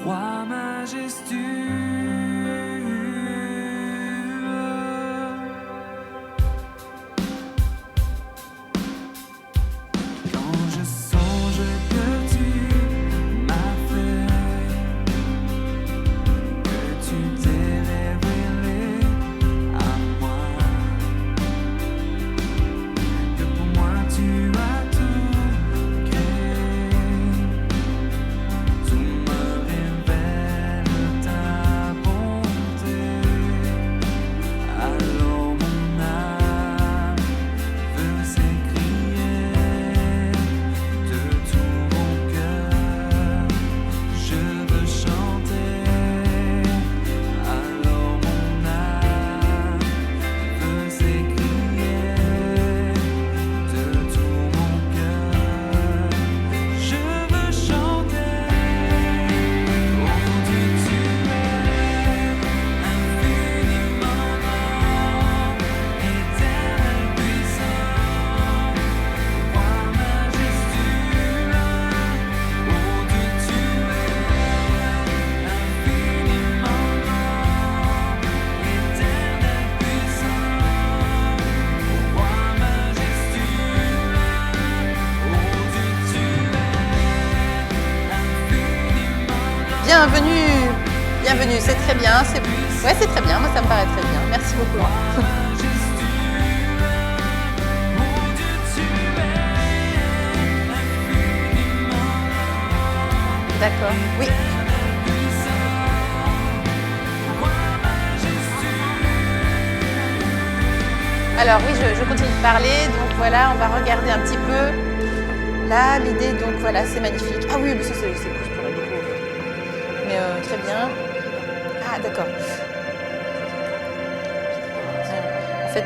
Roi majestueux. Quand je songe que tu m'as fait, que tu t'es révélé à moi, que pour moi tu as tout créé, tout me révèle ta bonté. Alors mon âme veut s'écrier de tout mon cœur, je veux chanter. Alors mon âme veut s'écrier de tout mon cœur, je veux chanter. Oh Dieu, tu es infiniment grand, éternel puissant, roi majestueux. Oh Dieu, tu es infiniment grand, éternel puissant, roi majestueux. Oh Dieu, tu es infiniment grand. Bienvenue, c'est très bien. Ouais, c'est très bien, moi ça me paraît très bien. Merci beaucoup. D'accord, oui. Alors oui, je continue de parler. Donc voilà, on va regarder un petit peu. Là, l'idée, donc voilà, c'est magnifique. Ah oui, mais ça c'est plus pour la déco. Mais très bien. Ah d'accord. En fait,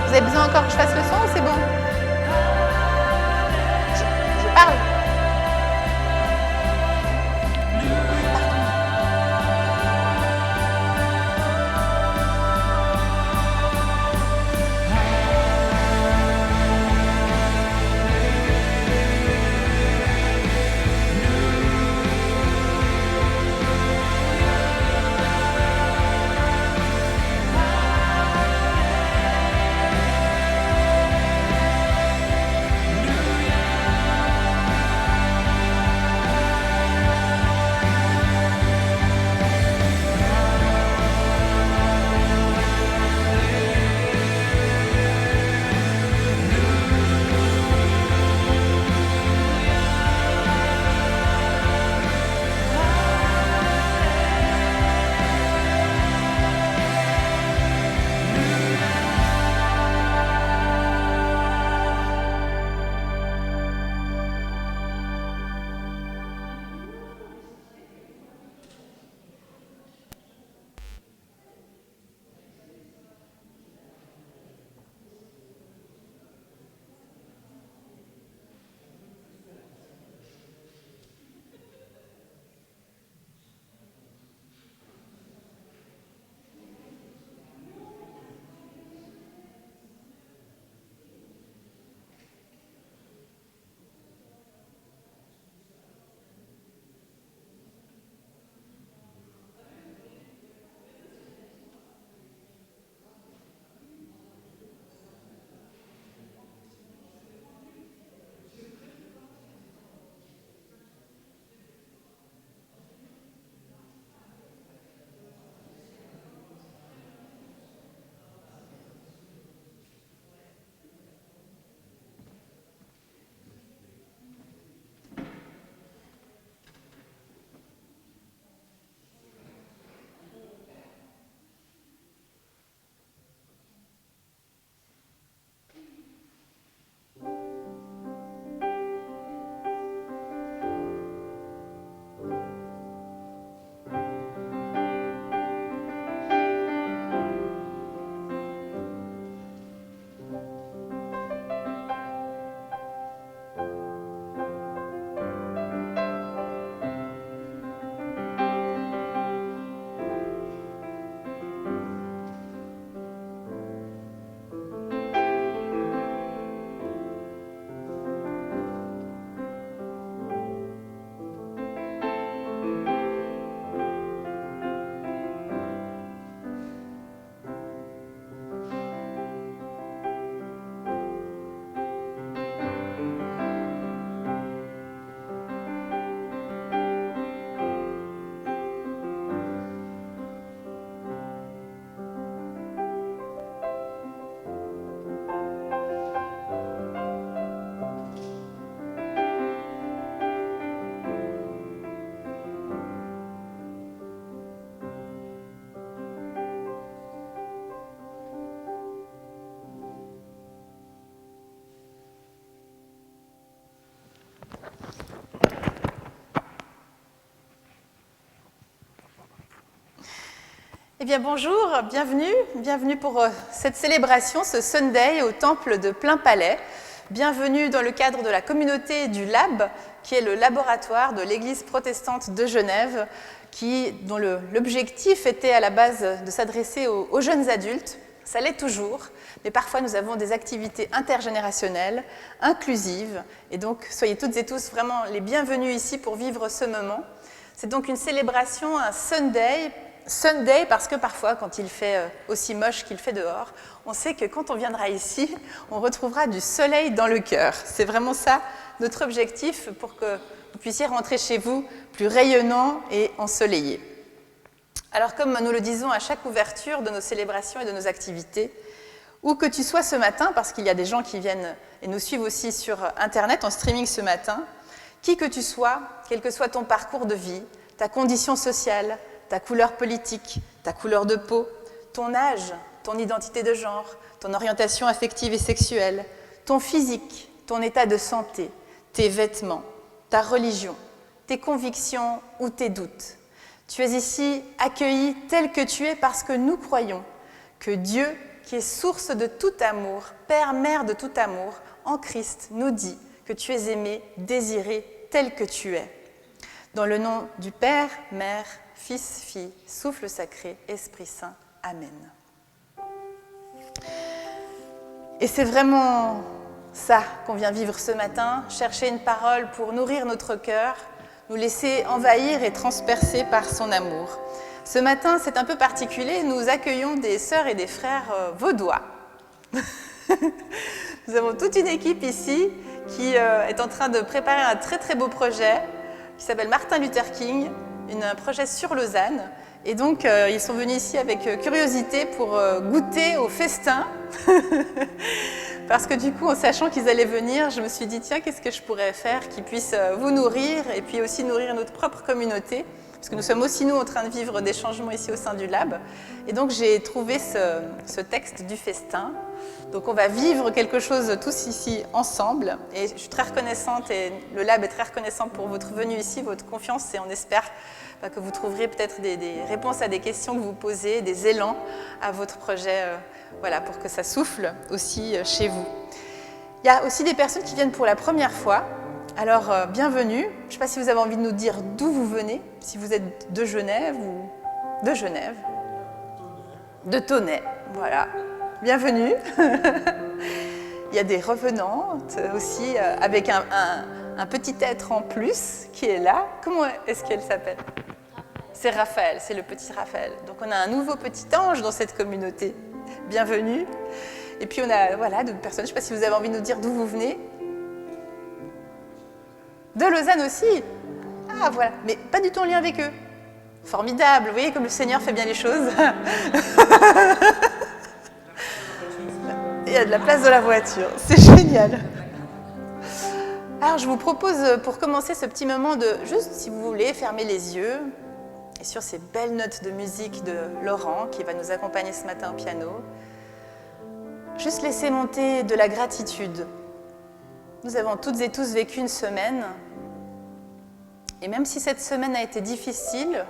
vous avez besoin encore que je fasse le son ou c'est bon? Je parle. Eh bien bonjour, bienvenue pour cette célébration, ce Sunday au temple de Plainpalais. Bienvenue dans le cadre de la communauté du LAB, qui est le laboratoire de l'Église protestante de Genève, dont l'objectif était à la base de s'adresser aux jeunes adultes. Ça l'est toujours, mais parfois nous avons des activités intergénérationnelles, inclusives, et donc soyez toutes et tous vraiment les bienvenus ici pour vivre ce moment. C'est donc une célébration, un Sunday parce que parfois, quand il fait aussi moche qu'il fait dehors, on sait que quand on viendra ici, on retrouvera du soleil dans le cœur. C'est vraiment ça notre objectif pour que vous puissiez rentrer chez vous plus rayonnant et ensoleillé. Alors comme nous le disons à chaque ouverture de nos célébrations et de nos activités, où que tu sois ce matin, parce qu'il y a des gens qui viennent et nous suivent aussi sur Internet en streaming ce matin, qui que tu sois, quel que soit ton parcours de vie, ta condition sociale, ta couleur politique, ta couleur de peau, ton âge, ton identité de genre, ton orientation affective et sexuelle, ton physique, ton état de santé, tes vêtements, ta religion, tes convictions ou tes doutes. Tu es ici accueilli tel que tu es parce que nous croyons que Dieu, qui est source de tout amour, Père, Mère de tout amour, en Christ nous dit que tu es aimé, désiré tel que tu es. Dans le nom du Père, Mère, Fils, Fille, souffle sacré, Esprit Saint. Amen. Et c'est vraiment ça qu'on vient vivre ce matin, chercher une parole pour nourrir notre cœur, nous laisser envahir et transpercer par son amour. Ce matin, c'est un peu particulier, nous accueillons des sœurs et des frères vaudois. Nous avons toute une équipe ici qui est en train de préparer un très très beau projet qui s'appelle Martin Luther King, un projet sur Lausanne. Et donc, ils sont venus ici avec curiosité pour goûter au festin. Parce que du coup, en sachant qu'ils allaient venir, je me suis dit, tiens, qu'est-ce que je pourrais faire qui puisse vous nourrir et puis aussi nourrir notre propre communauté. Parce que nous sommes aussi, nous, en train de vivre des changements ici au sein du Lab. Et donc, j'ai trouvé ce texte du festin. Donc, on va vivre quelque chose tous ici ensemble. Et je suis très reconnaissante et le Lab est très reconnaissant pour votre venue ici, votre confiance. Et on espère que vous trouverez peut-être des réponses à des questions que vous posez, des élans à votre projet, pour que ça souffle aussi chez vous. Il y a aussi des personnes qui viennent pour la première fois. Alors, bienvenue. Je ne sais pas si vous avez envie de nous dire d'où vous venez, si vous êtes de Genève ou de Genève. De Tonnet, voilà. Bienvenue. Il y a des revenantes aussi, avec un petit être en plus qui est là. Comment est-ce qu'elle s'appelle ? C'est Raphaël, c'est le petit Raphaël. Donc on a un nouveau petit ange dans cette communauté. Bienvenue. Et puis on a d'autres personnes, je ne sais pas si vous avez envie de nous dire d'où vous venez. De Lausanne aussi. Ah voilà, mais pas du tout en lien avec eux. Formidable, vous voyez comme le Seigneur fait bien les choses. Il y a de la place dans la voiture, c'est génial. Alors je vous propose pour commencer ce petit moment de, juste si vous voulez, fermer les yeux. Et sur ces belles notes de musique de Laurent qui va nous accompagner ce matin au piano, juste laisser monter de la gratitude. Nous avons toutes et tous vécu une semaine. Et même si cette semaine a été difficile,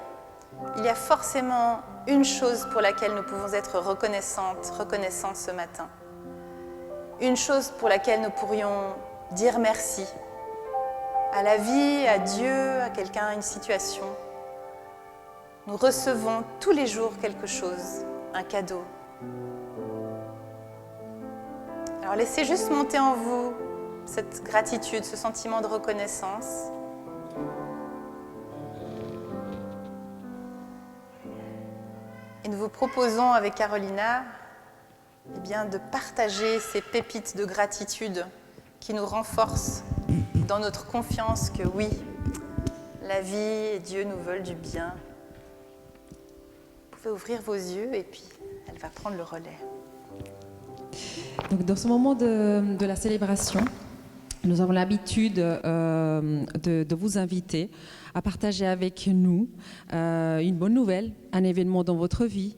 il y a forcément une chose pour laquelle nous pouvons être reconnaissants ce matin. Une chose pour laquelle nous pourrions dire merci. À la vie, à Dieu, à quelqu'un, à une situation. Nous recevons tous les jours quelque chose, un cadeau. Alors laissez juste monter en vous cette gratitude, ce sentiment de reconnaissance. Et nous vous proposons avec Carolina de partager ces pépites de gratitude qui nous renforcent dans notre confiance que oui, la vie et Dieu nous veulent du bien. Vous pouvez ouvrir vos yeux et puis elle va prendre le relais. Donc, dans ce moment de la célébration, nous avons l'habitude de vous inviter à partager avec nous une bonne nouvelle, un événement dans votre vie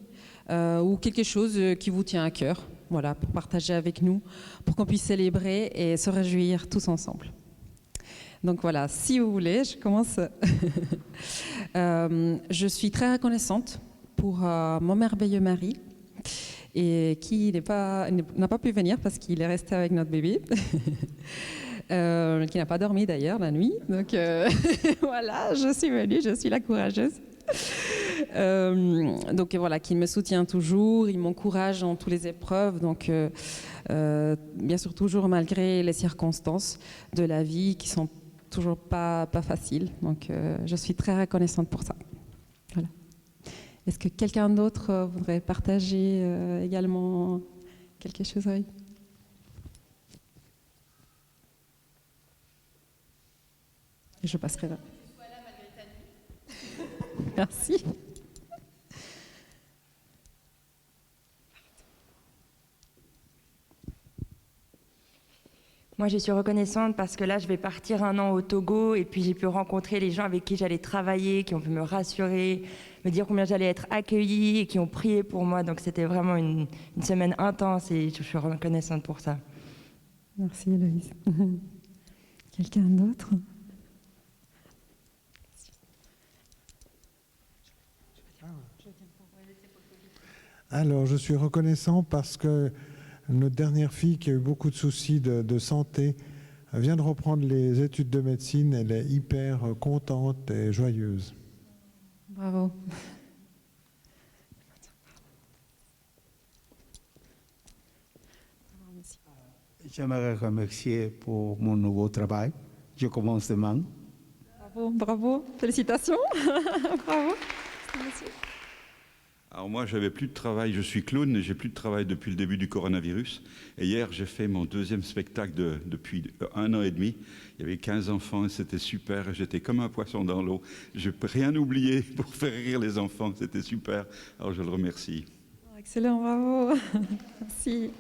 ou quelque chose qui vous tient à cœur, voilà, pour partager avec nous, pour qu'on puisse célébrer et se réjouir tous ensemble. Donc voilà, si vous voulez, je commence. Je suis très reconnaissante pour mon merveilleux mari, et qui n'a pas pu venir parce qu'il est resté avec notre bébé, qui n'a pas dormi d'ailleurs la nuit. Donc voilà, je suis venue, je suis la courageuse. Donc voilà, qui me soutient toujours, il m'encourage dans toutes les épreuves, donc bien sûr toujours malgré les circonstances de la vie qui sont toujours pas faciles. Donc je suis très reconnaissante pour ça. Voilà. Est-ce que quelqu'un d'autre voudrait partager également quelque chose? Oui. Et je passerai là. Merci. Moi, je suis reconnaissante parce que là, je vais partir 1 an au Togo et puis j'ai pu rencontrer les gens avec qui j'allais travailler, qui ont pu me rassurer, me dire combien j'allais être accueillie et qui ont prié pour moi. Donc, c'était vraiment une semaine intense et je suis reconnaissante pour ça. Merci, Héloïse. Quelqu'un d'autre? Alors, je suis reconnaissant parce que notre dernière fille, qui a eu beaucoup de soucis de santé, vient de reprendre les études de médecine. Elle est hyper contente et joyeuse. Bravo. J'aimerais remercier pour mon nouveau travail. Je commence demain. Bravo, bravo. Félicitations. Bravo. Alors moi, j'avais plus de travail, je suis clown et j'ai plus de travail depuis le début du coronavirus. Et hier, j'ai fait mon 2e spectacle depuis 1 an et demi. Il y avait 15 enfants et c'était super. J'étais comme un poisson dans l'eau. Je n'ai rien oublié pour faire rire les enfants. C'était super. Alors je le remercie. Excellent, bravo. Merci.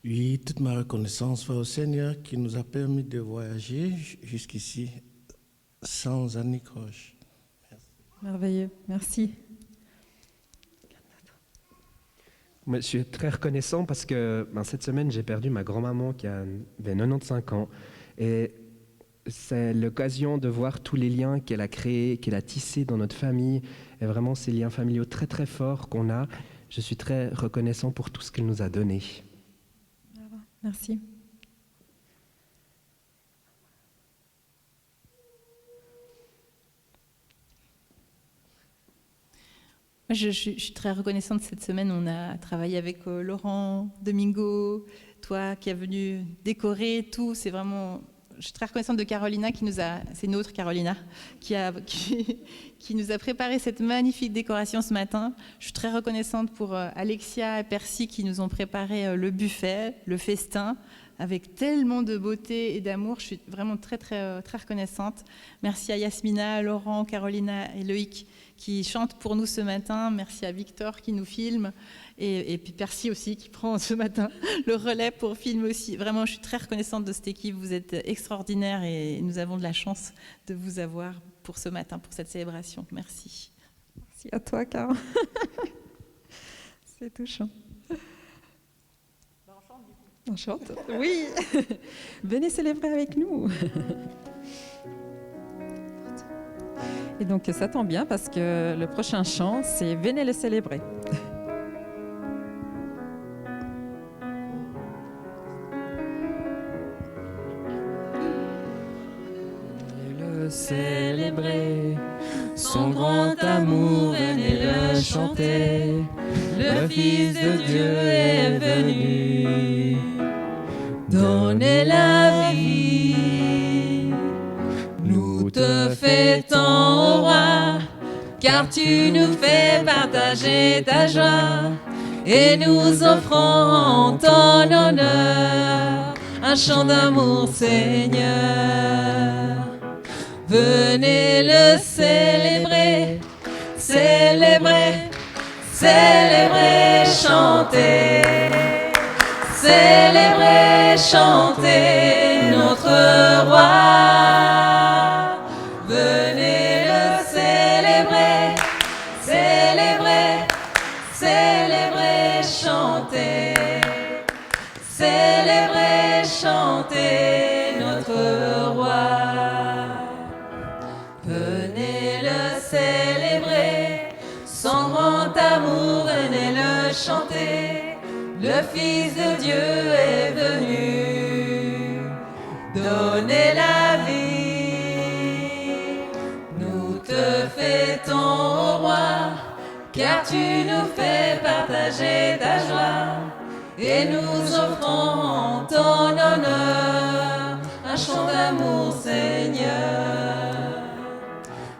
Oui, toute ma reconnaissance va au Seigneur qui nous a permis de voyager jusqu'ici sans anicroche. Merveilleux, merci. Moi, je suis très reconnaissant parce que cette semaine, j'ai perdu ma grand-maman qui avait 95 ans. Et c'est l'occasion de voir tous les liens qu'elle a créés, qu'elle a tissés dans notre famille. Et vraiment, ces liens familiaux très, très forts qu'on a. Je suis très reconnaissant pour tout ce qu'elle nous a donné. Merci. Moi, je suis très reconnaissante cette semaine. On a travaillé avec Laurent, Domingo, toi qui es venu décorer tout. C'est vraiment. Je suis très reconnaissante de Carolina c'est notre Carolina, qui nous a préparé cette magnifique décoration ce matin. Je suis très reconnaissante pour Alexia et Percy qui nous ont préparé le buffet, le festin, avec tellement de beauté et d'amour. Je suis vraiment très, très, très reconnaissante. Merci à Yasmina, Laurent, Carolina et Loïc qui chantent pour nous ce matin. Merci à Victor qui nous filme. Et puis Percy aussi qui prend ce matin le relais pour filmer aussi. Vraiment, je suis très reconnaissante de cette équipe. Vous êtes extraordinaires et nous avons de la chance de vous avoir pour ce matin, pour cette célébration. Merci. Merci à toi, Caro. C'est touchant. On chante. Oui. Venez célébrer avec nous. Et donc, ça tombe bien parce que le prochain chant, c'est Venez le célébrer. Célébrer son grand amour, venez le chanter. Le Fils de Dieu est venu donner la vie. Nous te fêtons, ô roi, car tu nous fais partager ta joie. Et nous offrons en ton honneur un chant d'amour, Seigneur. Venez le célébrer, célébrer, célébrer, chanter. Célébrer, chanter notre roi. Venez le célébrer, célébrer, célébrer, chanter. Célébrer, chanter notre roi. Venez le Fils de Dieu est venu donner la vie. Nous te fêtons, ô roi, car tu nous fais partager ta joie. Et nous offrons en ton honneur un chant d'amour, Seigneur.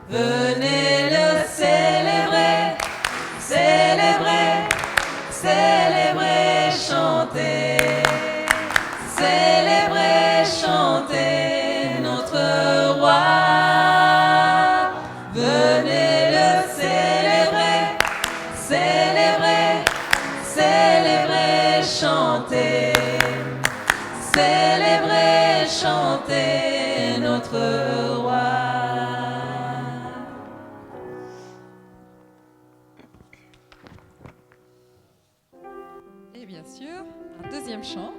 Venez le célébrer, célébrer, célébrer, chanter, célébrer, chanter notre roi. Venez le célébrer, célébrer, célébrer, chanter, célébrer, chanter notre roi. Et bien sûr, un deuxième chant.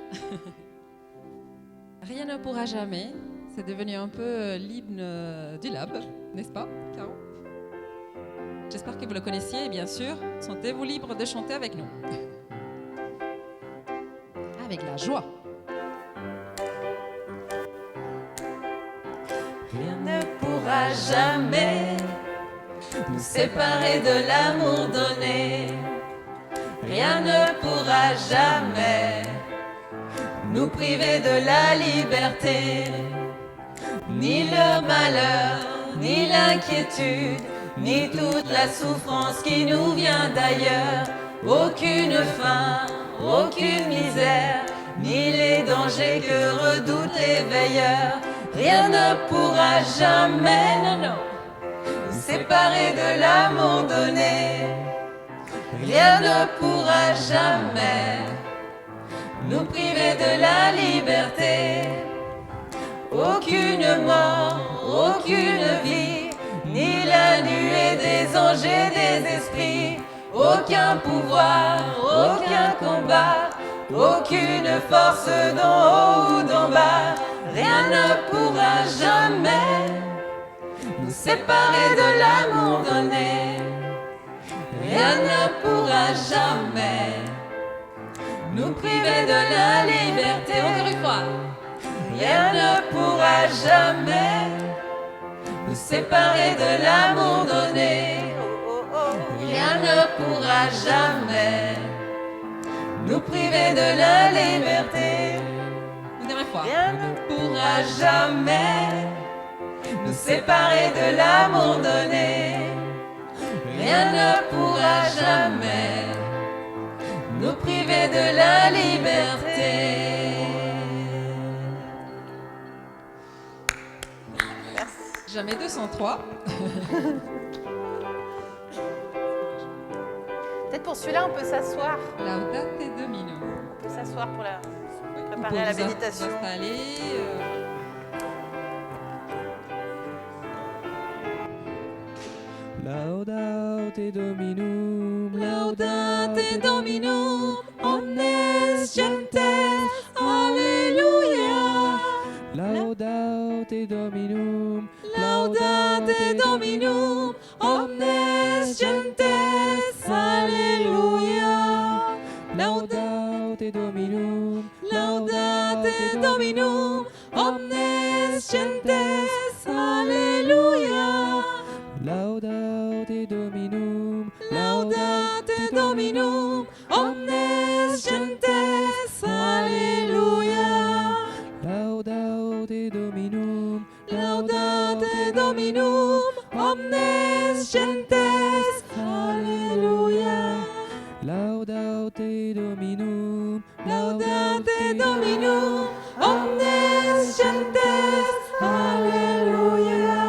Rien ne pourra jamais. C'est devenu un peu l'hymne du lab, n'est-ce pas, Caro? J'espère que vous le connaissiez et bien sûr, sentez-vous libre de chanter avec nous. Avec la joie. Rien ne pourra jamais nous séparer de l'amour donné. Rien ne pourra jamais nous priver de la liberté. Ni le malheur, ni l'inquiétude, ni toute la souffrance qui nous vient d'ailleurs. Aucune faim, aucune misère, ni les dangers que redoutent les veilleurs. Rien ne pourra jamais, non, non, nous séparer de l'amour donné. Rien ne pourra jamais nous priver de la liberté. Aucune mort, aucune vie, ni la nuée des anges et des esprits. Aucun pouvoir, aucun combat, aucune force d'en haut ou d'en bas. Rien ne pourra jamais nous séparer de l'amour donné. Rien ne pourra jamais nous priver de la liberté. Encore une fois. Rien ne pourra jamais nous séparer de l'amour donné. Rien ne pourra jamais nous priver de la liberté. Une dernière fois. Rien ne pourra jamais nous séparer de l'amour donné. Rien ne pourra jamais nous priver de la liberté. Jamais 203. Peut-être pour celui-là, on peut s'asseoir. Laudate Domino. On peut s'asseoir pour Vous préparer pouvez à la vous méditation. installer, Laudate Dominum, Laudate Dominum, omnes gentes, Alleluia. Laudate Dominum, Laudate Dominum, omnes gentes, Alleluia. Laudate Dominum, Laudate Dominum, omnes gentes, Alleluia. Laudate Dominum, Laudate Dominum, omnes gentes, Alleluia. Laudate Dominum, Laudate Dominum, omnes gentes, Alleluia. Laudate Dominum, Laudate Dominum, omnes gentes, Alleluia.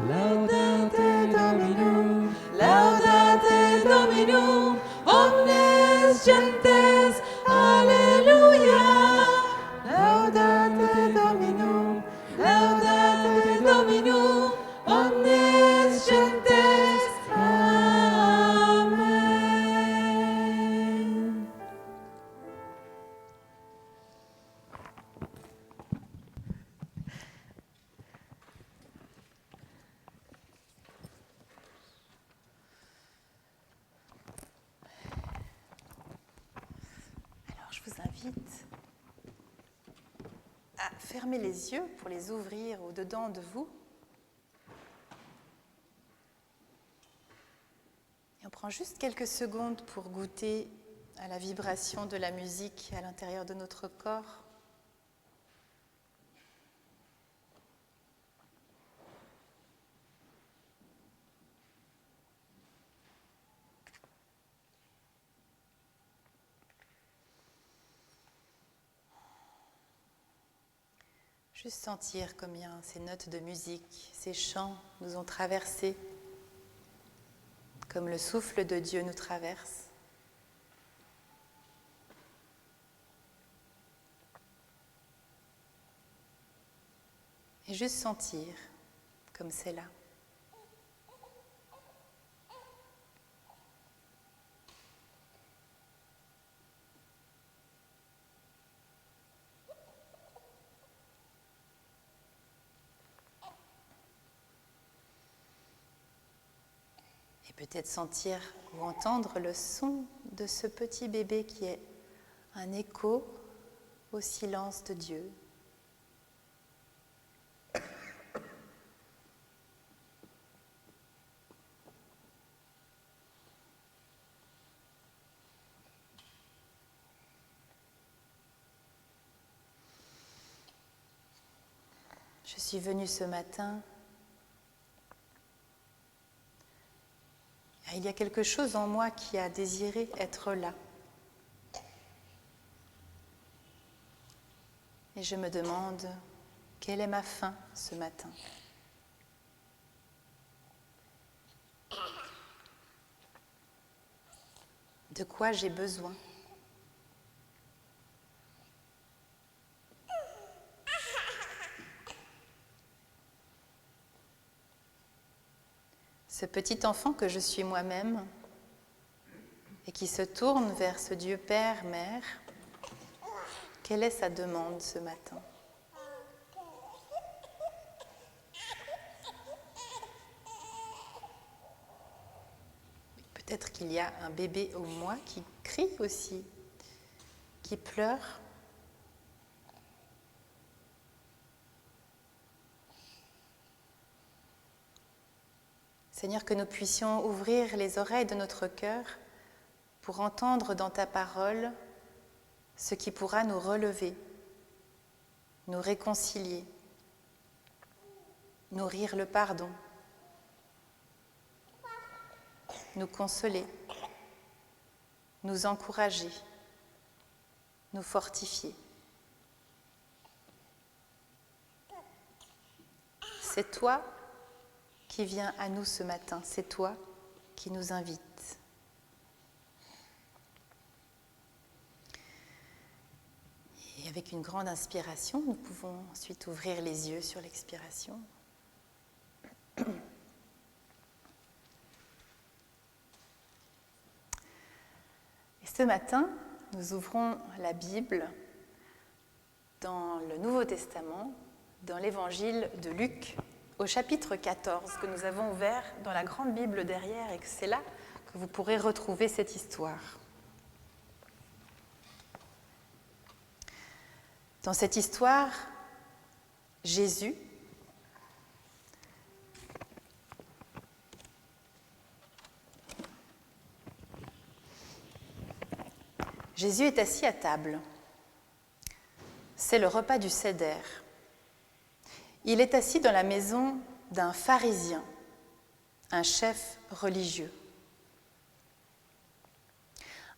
Laudate Dominum, Laudate Dominum, omnes gentes, Alleluia. Laudate Dominum, Laudate Dominum, omnes gentes, Amen. invite à fermer les yeux pour les ouvrir au-dedans de vous. Et on prend juste quelques secondes pour goûter à la vibration de la musique à l'intérieur de notre corps. Juste sentir combien ces notes de musique, ces chants nous ont traversés, comme le souffle de Dieu nous traverse. Et juste sentir comme c'est là. Et peut-être sentir ou entendre le son de ce petit bébé qui est un écho au silence de Dieu. Je suis venue ce matin. Il y a quelque chose en moi qui a désiré être là. Et je me demande, quelle est ma fin ce matin ? De quoi j'ai besoin ? Ce petit enfant que je suis moi-même et qui se tourne vers ce Dieu Père, Mère, quelle est sa demande ce matin ? Peut-être qu'il y a un bébé au moi qui crie aussi, qui pleure. Seigneur, que nous puissions ouvrir les oreilles de notre cœur pour entendre dans ta parole ce qui pourra nous relever, nous réconcilier, nourrir le pardon, nous consoler, nous encourager, nous fortifier. C'est toi qui viens à nous ce matin, c'est toi qui nous invites. Et avec une grande inspiration, nous pouvons ensuite ouvrir les yeux sur l'expiration. Et ce matin, nous ouvrons la Bible dans le Nouveau Testament, dans l'Évangile de Luc, au chapitre 14, que nous avons ouvert dans la grande Bible derrière, et que c'est là que vous pourrez retrouver cette histoire. Dans cette histoire, Jésus est assis à table. C'est le repas du Seder. Il est assis dans la maison d'un pharisien, un chef religieux.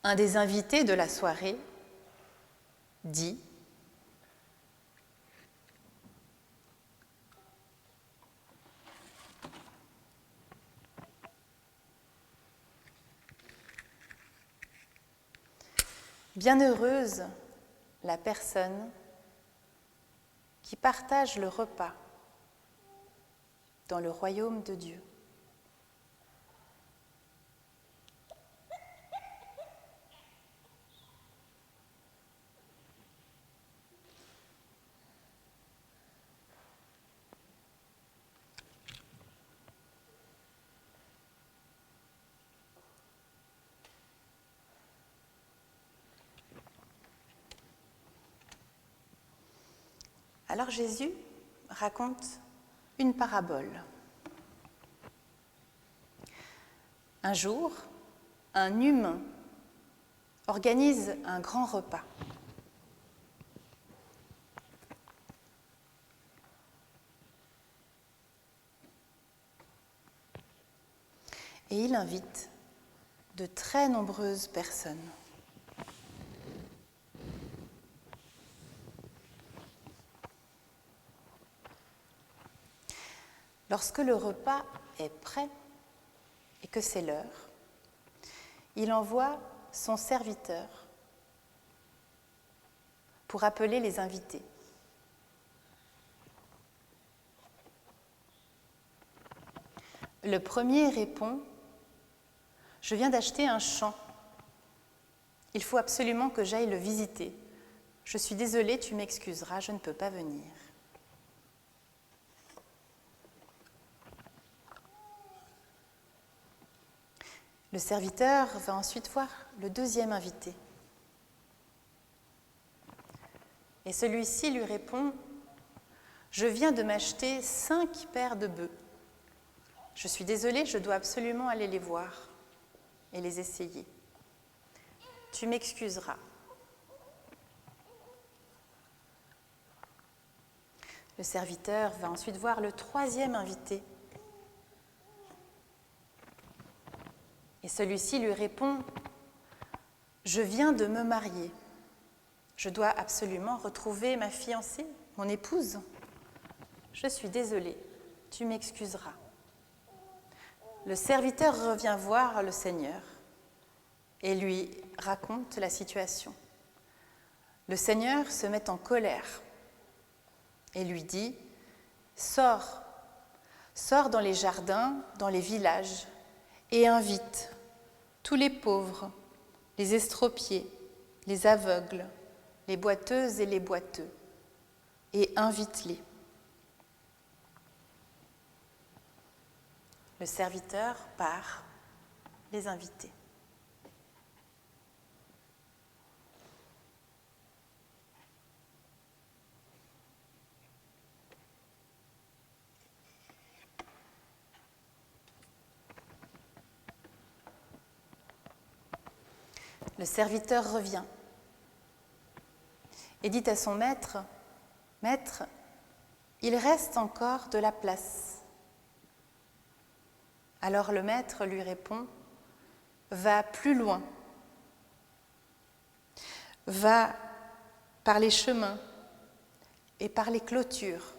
Un des invités de la soirée dit : bienheureuse la personne qui partage le repas dans le royaume de Dieu. Alors Jésus raconte une parabole. Un jour, un humain organise un grand repas. Et il invite de très nombreuses personnes. Lorsque le repas est prêt et que c'est l'heure, il envoie son serviteur pour appeler les invités. Le premier répond : « Je viens d'acheter un champ. Il faut absolument que j'aille le visiter. Je suis désolée, tu m'excuseras, je ne peux pas venir. » Le serviteur va ensuite voir le deuxième invité. Et celui-ci lui répond : « Je viens de m'acheter 5 paires de bœufs. Je suis désolée, je dois absolument aller les voir et les essayer. Tu m'excuseras. » Le serviteur va ensuite voir le troisième invité. Et celui-ci lui répond : « Je viens de me marier. Je dois absolument retrouver ma fiancée, mon épouse. Je suis désolée, tu m'excuseras. » Le serviteur revient voir le Seigneur et lui raconte la situation. Le Seigneur se met en colère et lui dit : « Sors, sors dans les jardins, dans les villages, et invite tous les pauvres, les estropiés, les aveugles, les boiteuses et les boiteux, et invite-les. » Le serviteur part les inviter. Le serviteur revient et dit à son maître : « Maître, il reste encore de la place. » Alors le maître lui répond : « Va plus loin. Va par les chemins et par les clôtures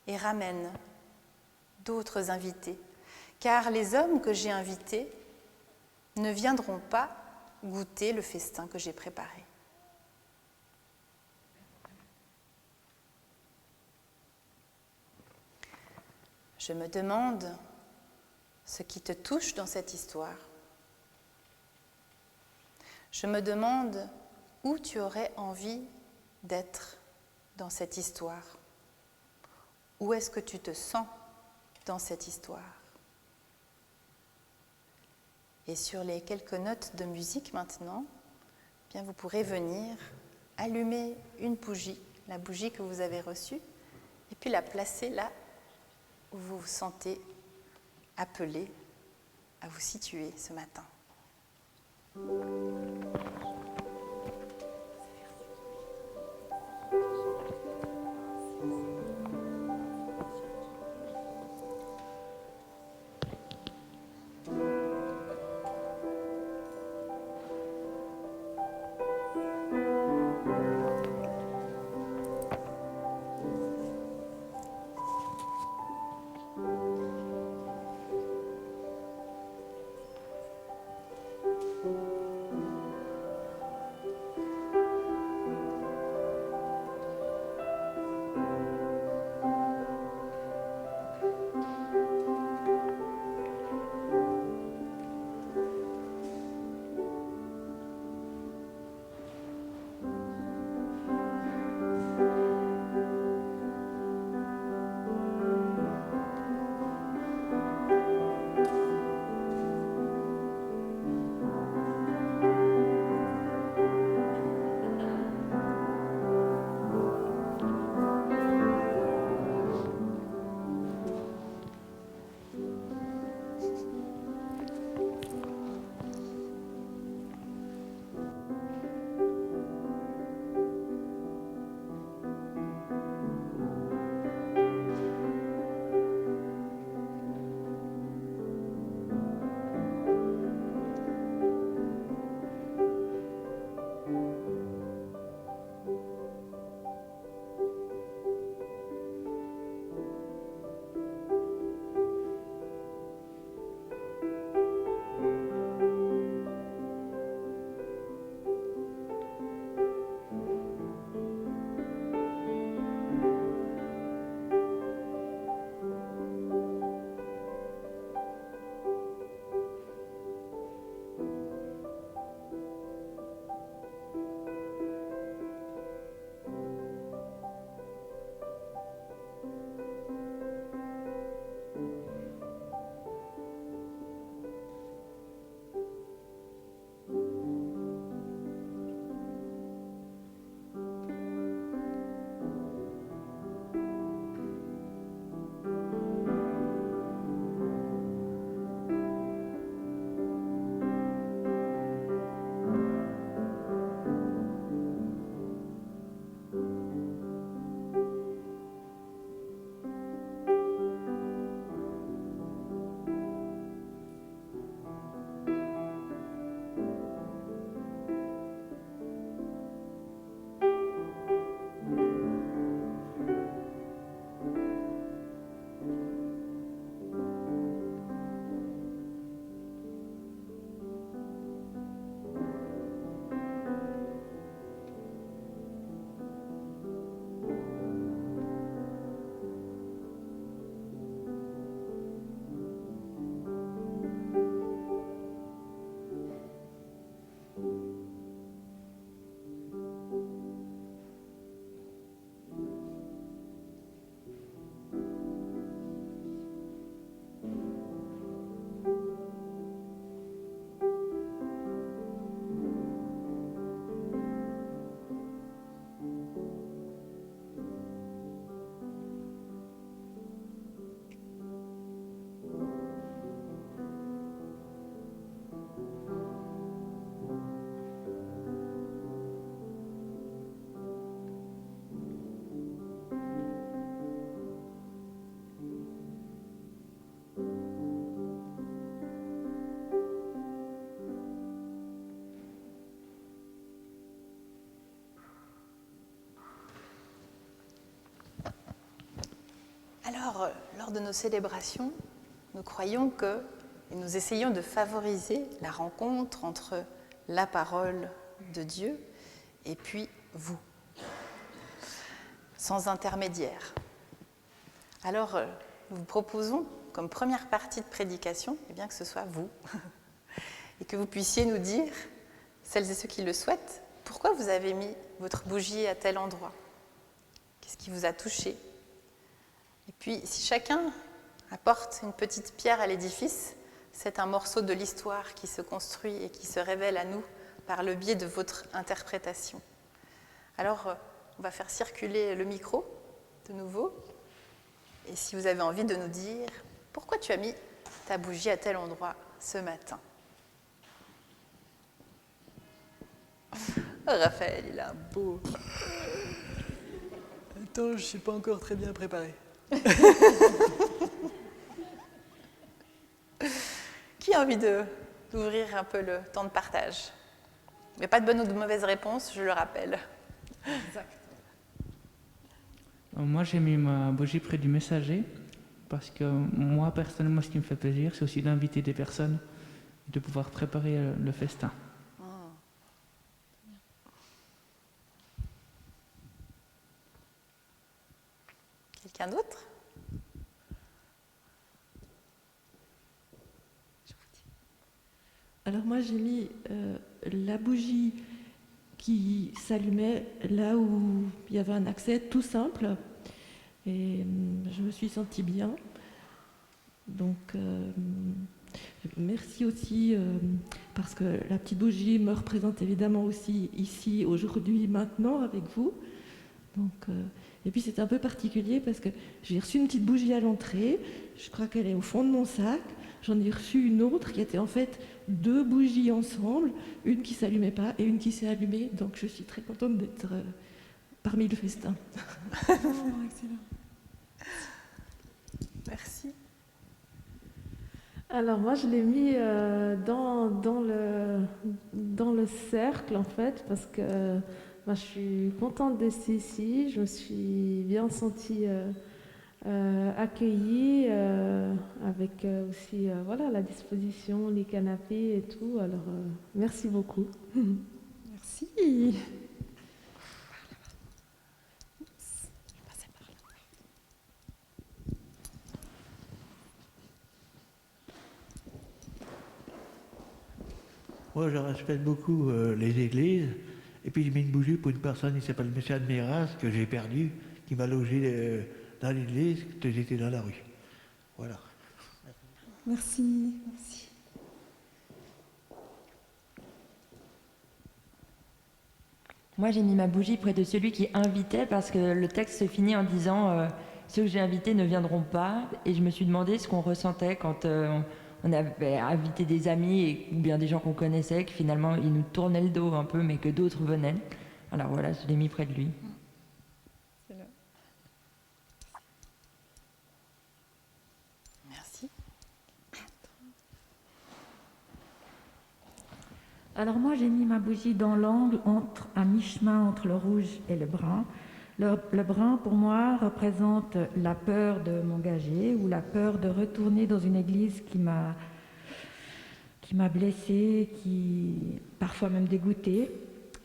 et ramène d'autres invités, car les hommes que j'ai invités ne viendront pas goûter le festin que j'ai préparé. » Je me demande ce qui te touche dans cette histoire. Je me demande où tu aurais envie d'être dans cette histoire. Où est-ce que tu te sens dans cette histoire ? Et sur les quelques notes de musique maintenant, eh bien vous pourrez venir allumer une bougie, la bougie que vous avez reçue, et puis la placer là où vous vous sentez appelé à vous situer ce matin. Alors, lors de nos célébrations, nous croyons que, et nous essayons de favoriser la rencontre entre la parole de Dieu et puis vous, sans intermédiaire. Alors, nous vous proposons, comme première partie de prédication, eh bien, que ce soit vous, et que vous puissiez nous dire, celles et ceux qui le souhaitent, pourquoi vous avez mis votre bougie à tel endroit? Qu'est-ce qui vous a touché? Et puis, si chacun apporte une petite pierre à l'édifice, c'est un morceau de l'histoire qui se construit et qui se révèle à nous par le biais de votre interprétation. Alors, on va faire circuler le micro de nouveau. Et si vous avez envie de nous dire pourquoi tu as mis ta bougie à tel endroit ce matin. Oh, Raphaël, il a un beau... Attends, je ne suis pas encore très bien préparé. Qui a envie d'ouvrir un peu le temps de partage? Mais pas de bonne ou de mauvaise réponse, je le rappelle. Moi, j'ai mis ma bougie près du messager parce que moi, personnellement, ce qui me fait plaisir, c'est aussi d'inviter des personnes et de pouvoir préparer le festin. Quelqu'un d'autre? Alors moi j'ai mis la bougie qui s'allumait là où il y avait un accès tout simple et je me suis sentie bien. Donc merci aussi parce que la petite bougie me représente évidemment aussi ici, aujourd'hui, maintenant avec vous. Donc, et puis c'est un peu particulier parce que j'ai reçu une petite bougie à l'entrée, je crois qu'elle est au fond de mon sac. J'en ai reçu une autre qui était en fait 2 bougies ensemble, une qui ne s'allumait pas et une qui s'est allumée. Donc je suis très contente d'être parmi le festin. Oh, excellent. Merci. Alors moi je l'ai mis dans le cercle en fait parce que moi, je suis contente d'être ici. Je me suis bien sentie accueillie avec aussi voilà, la disposition, les canapés et tout. Alors, merci beaucoup. Merci. Moi, je respecte beaucoup les églises. Et puis, j'ai mis une bougie pour une personne qui s'appelle M. Admiras, que j'ai perdu, qui m'a logé dans l'église quand j'étais dans la rue. Voilà. Merci. Merci. Moi, j'ai mis ma bougie près de celui qui invitait parce que le texte se finit en disant ceux que j'ai invités ne viendront pas. Et je me suis demandé ce qu'on ressentait quand on avait invité des amis ou bien des gens qu'on connaissait, que finalement ils nous tournaient le dos un peu, mais que d'autres venaient. Alors voilà, je l'ai mis près de lui. Merci. Alors moi j'ai mis ma bougie dans l'angle à mi-chemin entre le rouge et le brun. Le brun pour moi représente la peur de m'engager ou la peur de retourner dans une église qui m'a blessée, qui parfois même dégoûtée.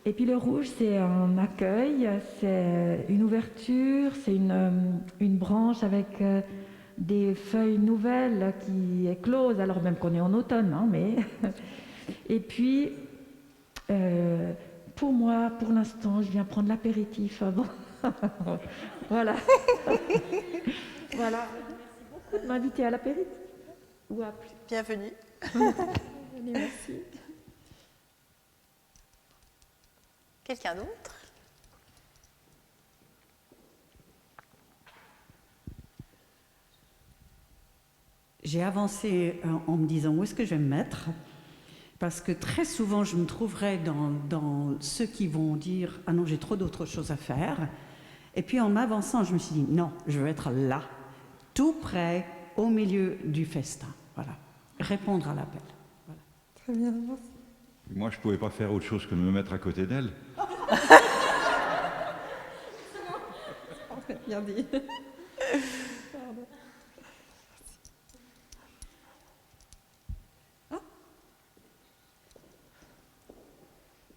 Et puis le rouge c'est un accueil, c'est une ouverture, c'est une branche avec des feuilles nouvelles qui éclosent alors même qu'on est en automne, hein, mais et puis pour moi, pour l'instant, je viens prendre l'apéritif avant. Voilà. Voilà. Merci beaucoup de m'inviter à l'apéritif. Ou à plus. Bienvenue. Bienvenue, merci. Quelqu'un d'autre? J'ai avancé en me disant où est-ce que je vais me mettre, parce que très souvent je me trouverai dans ceux qui vont dire « Ah non, j'ai trop d'autres choses à faire ». Et puis en m'avançant, je me suis dit « Non, je veux être là, tout près, au milieu du festin. » Voilà, répondre à l'appel. Voilà. Très bien, merci. Moi, je ne pouvais pas faire autre chose que me mettre à côté d'elle. Bien dit. Pardon.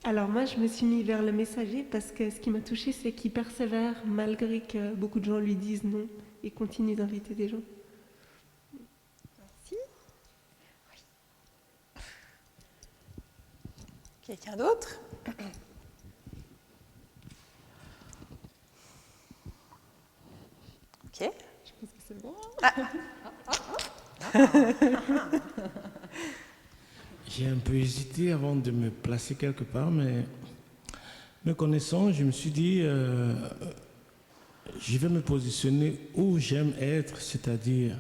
Alors moi, je me suis mis vers le messager parce que ce qui m'a touchée, c'est qu'il persévère malgré que beaucoup de gens lui disent non et continue d'inviter des gens. Merci. Oui. Quelqu'un d'autre? Ok. Je pense que c'est bon. J'ai un peu hésité avant de me placer quelque part, mais me connaissant, je me suis dit, je vais me positionner où j'aime être, c'est-à-dire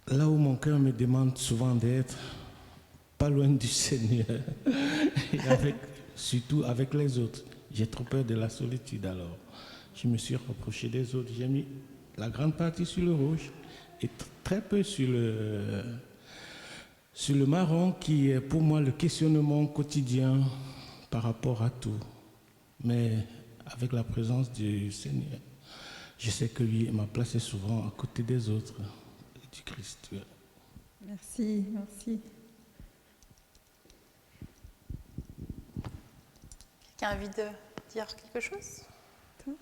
là où mon cœur me demande souvent d'être, pas loin du Seigneur, et surtout avec les autres. J'ai trop peur de la solitude, alors je me suis rapproché des autres. J'ai mis la grande partie sur le rouge et très peu sur le marron, qui est pour moi le questionnement quotidien par rapport à tout. Mais avec la présence du Seigneur, je sais que lui m'a placé souvent à côté des autres, du Christ. Merci, merci. Quelqu'un a envie de dire quelque chose? Je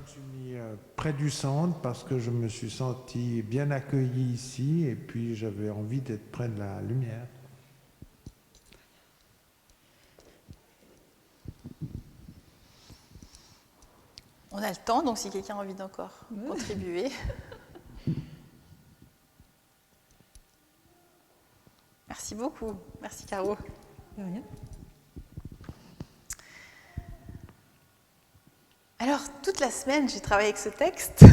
me suis mis près du centre parce que je me suis senti bien accueilli ici et puis j'avais envie d'être près de la lumière. On a le temps, donc si quelqu'un a envie d'encore contribuer. Merci beaucoup. Merci Caro. De rien. Alors, toute la semaine, j'ai travaillé avec ce texte,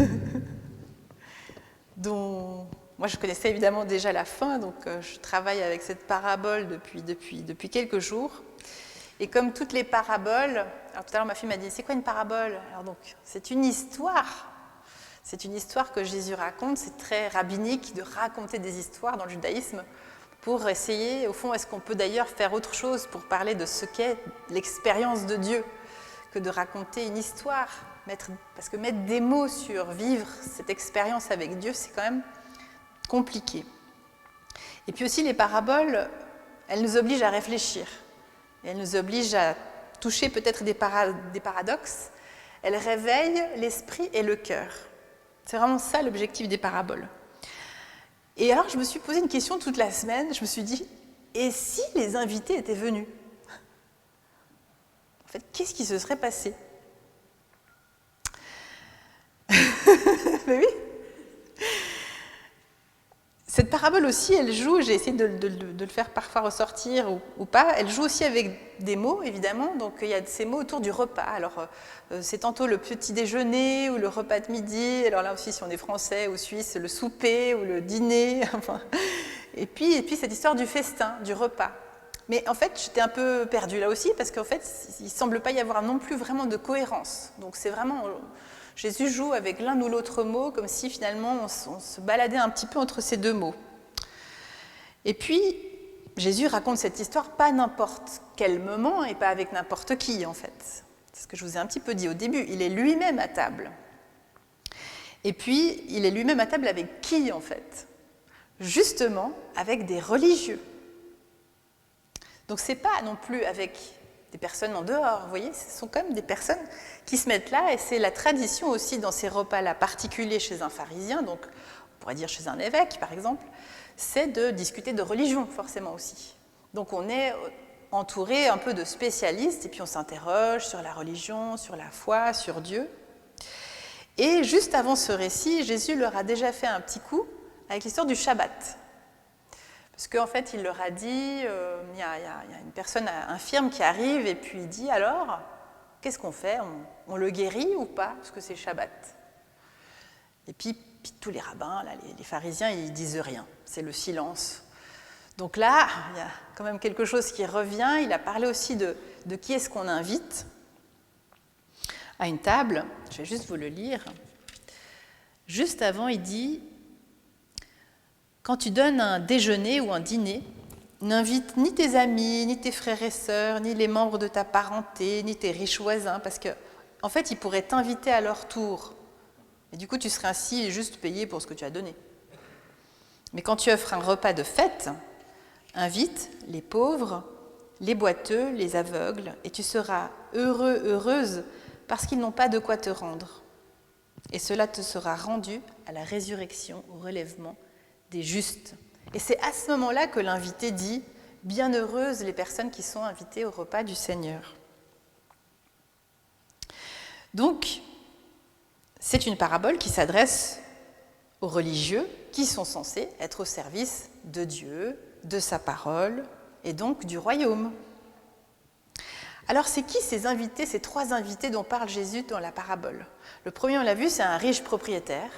dont moi je connaissais évidemment déjà la fin, donc je travaille avec cette parabole depuis quelques jours. Et comme toutes les paraboles, alors tout à l'heure ma fille m'a dit, c'est quoi une parabole? Alors donc, c'est une histoire que Jésus raconte, c'est très rabbinique de raconter des histoires dans le judaïsme, pour essayer, au fond, est-ce qu'on peut d'ailleurs faire autre chose pour parler de ce qu'est l'expérience de Dieu que de raconter une histoire, parce que mettre des mots sur vivre cette expérience avec Dieu, c'est quand même compliqué. Et puis aussi les paraboles, elles nous obligent à réfléchir, et elles nous obligent à toucher peut-être des paradoxes, elles réveillent l'esprit et le cœur. C'est vraiment ça l'objectif des paraboles. Et alors je me suis posé une question toute la semaine, je me suis dit, et si les invités étaient venus ? En fait, qu'est-ce qui se serait passé? Mais oui. Cette parabole aussi, elle joue, j'ai essayé de le faire parfois ressortir ou pas, elle joue aussi avec des mots, évidemment. Donc il y a ces mots autour du repas. Alors c'est tantôt le petit déjeuner ou le repas de midi. Alors là aussi, si on est français ou suisse, le souper ou le dîner. Enfin. Et puis cette histoire du festin, du repas. Mais en fait, j'étais un peu perdue là aussi, parce qu'en fait, il ne semble pas y avoir non plus vraiment de cohérence. Donc c'est vraiment... Jésus joue avec l'un ou l'autre mot, comme si finalement on se baladait un petit peu entre ces deux mots. Et puis, Jésus raconte cette histoire pas à n'importe quel moment et pas avec n'importe qui, en fait. C'est ce que je vous ai un petit peu dit au début. Il est lui-même à table. Et puis, il est lui-même à table avec qui, en fait? Justement, avec des religieux. Donc c'est pas non plus avec des personnes en dehors, vous voyez, ce sont quand même des personnes qui se mettent là, et c'est la tradition aussi dans ces repas-là particuliers chez un pharisien, donc on pourrait dire chez un évêque par exemple, c'est de discuter de religion forcément aussi. Donc on est entouré un peu de spécialistes, et puis on s'interroge sur la religion, sur la foi, sur Dieu. Et juste avant ce récit, Jésus leur a déjà fait un petit coup avec l'histoire du Shabbat. Parce qu'en fait, il leur a dit, il y a une personne infirme qui arrive et puis il dit, alors, qu'est-ce qu'on fait? On le guérit ou pas? Parce que c'est Shabbat. Et puis tous les rabbins, là, les pharisiens, ils disent rien. C'est le silence. Donc là, il y a quand même quelque chose qui revient. Il a parlé aussi de qui est-ce qu'on invite à une table. Je vais juste vous le lire. Juste avant, il dit... Quand tu donnes un déjeuner ou un dîner, n'invite ni tes amis, ni tes frères et sœurs, ni les membres de ta parenté, ni tes riches voisins, parce que en fait, ils pourraient t'inviter à leur tour. Et du coup, tu serais ainsi juste payé pour ce que tu as donné. Mais quand tu offres un repas de fête, invite les pauvres, les boiteux, les aveugles, et tu seras heureux, heureuse, parce qu'ils n'ont pas de quoi te rendre. Et cela te sera rendu à la résurrection, au relèvement des justes. Et c'est à ce moment-là que l'invité dit « Bienheureuses les personnes qui sont invitées au repas du Seigneur ». Donc, c'est une parabole qui s'adresse aux religieux qui sont censés être au service de Dieu, de sa parole et donc du royaume. Alors, c'est qui ces invités, ces trois invités dont parle Jésus dans la parabole? Le premier, on l'a vu, c'est un riche propriétaire.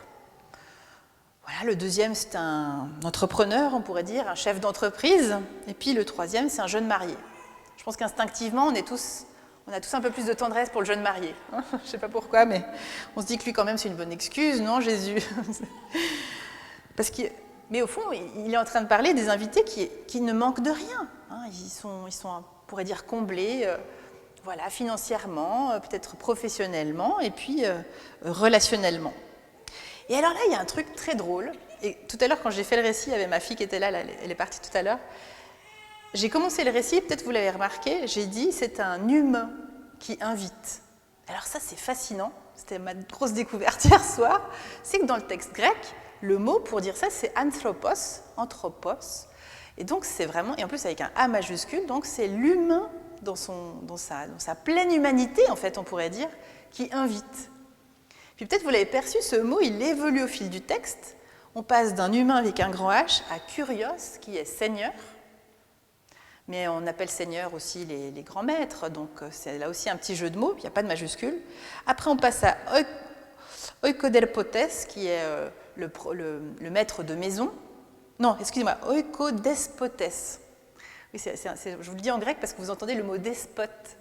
Voilà, le deuxième, c'est un entrepreneur, on pourrait dire, un chef d'entreprise. Et puis le troisième, c'est un jeune marié. Je pense qu'instinctivement, on a tous un peu plus de tendresse pour le jeune marié. Hein, je ne sais pas pourquoi, mais on se dit que lui, quand même, c'est une bonne excuse, non, Jésus? Mais au fond, il est en train de parler des invités qui ne manquent de rien. Hein, ils sont, on pourrait dire, comblés, voilà, financièrement, peut-être professionnellement, et puis relationnellement. Et alors là, il y a un truc très drôle. Et tout à l'heure, quand j'ai fait le récit, il y avait ma fille qui était là, elle est partie tout à l'heure. J'ai commencé le récit, peut-être vous l'avez remarqué, j'ai dit c'est un humain qui invite. Alors ça, c'est fascinant. C'était ma grosse découverte hier soir. C'est que dans le texte grec, le mot pour dire ça, c'est anthropos, anthropos. Et donc, c'est vraiment, et en plus avec un A majuscule, donc c'est l'humain dans sa pleine humanité, en fait, on pourrait dire, qui invite. Puis peut-être vous l'avez perçu, ce mot, il évolue au fil du texte. On passe d'un humain avec un grand H à kurios, qui est seigneur. Mais on appelle seigneur aussi les grands maîtres, donc c'est là aussi un petit jeu de mots, il n'y a pas de majuscule. Après, on passe à oikoderpotes, qui est le maître de maison. Non, excusez-moi, oikodespotes. Oui, je vous le dis en grec parce que vous entendez le mot despote.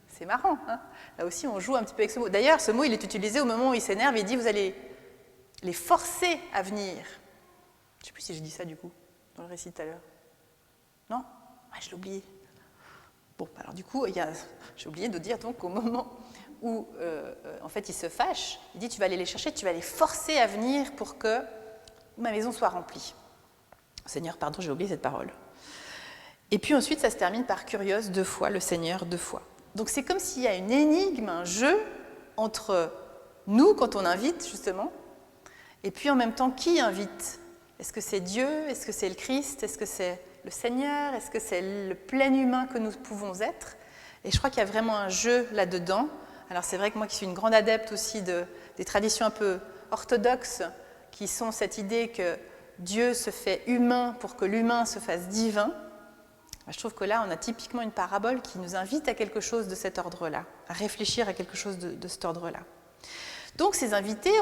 C'est marrant, hein? Là aussi, on joue un petit peu avec ce mot. D'ailleurs, ce mot, il est utilisé au moment où il s'énerve et il dit « vous allez les forcer à venir ». Je ne sais plus si j'ai dit ça, du coup, dans le récit tout à l'heure. Non? Ah, je l'ai oublié. Bon, alors du coup, j'ai oublié de dire donc au moment où, en fait, il se fâche, il dit « tu vas aller les chercher, tu vas les forcer à venir pour que ma maison soit remplie ». Seigneur, pardon, j'ai oublié cette parole. Et puis ensuite, ça se termine par kurios, 2 fois, le Seigneur 2 fois. Donc c'est comme s'il y a une énigme, un jeu entre nous, quand on invite, justement, et puis en même temps, qui invite? Est-ce que c'est Dieu? Est-ce que c'est le Christ? Est-ce que c'est le Seigneur? Est-ce que c'est le plein humain que nous pouvons être? Et je crois qu'il y a vraiment un jeu là-dedans. Alors c'est vrai que moi qui suis une grande adepte aussi des traditions un peu orthodoxes, qui sont cette idée que Dieu se fait humain pour que l'humain se fasse divin, je trouve que là, on a typiquement une parabole qui nous invite à quelque chose de cet ordre-là, à réfléchir à quelque chose de cet ordre-là. Donc ces invités,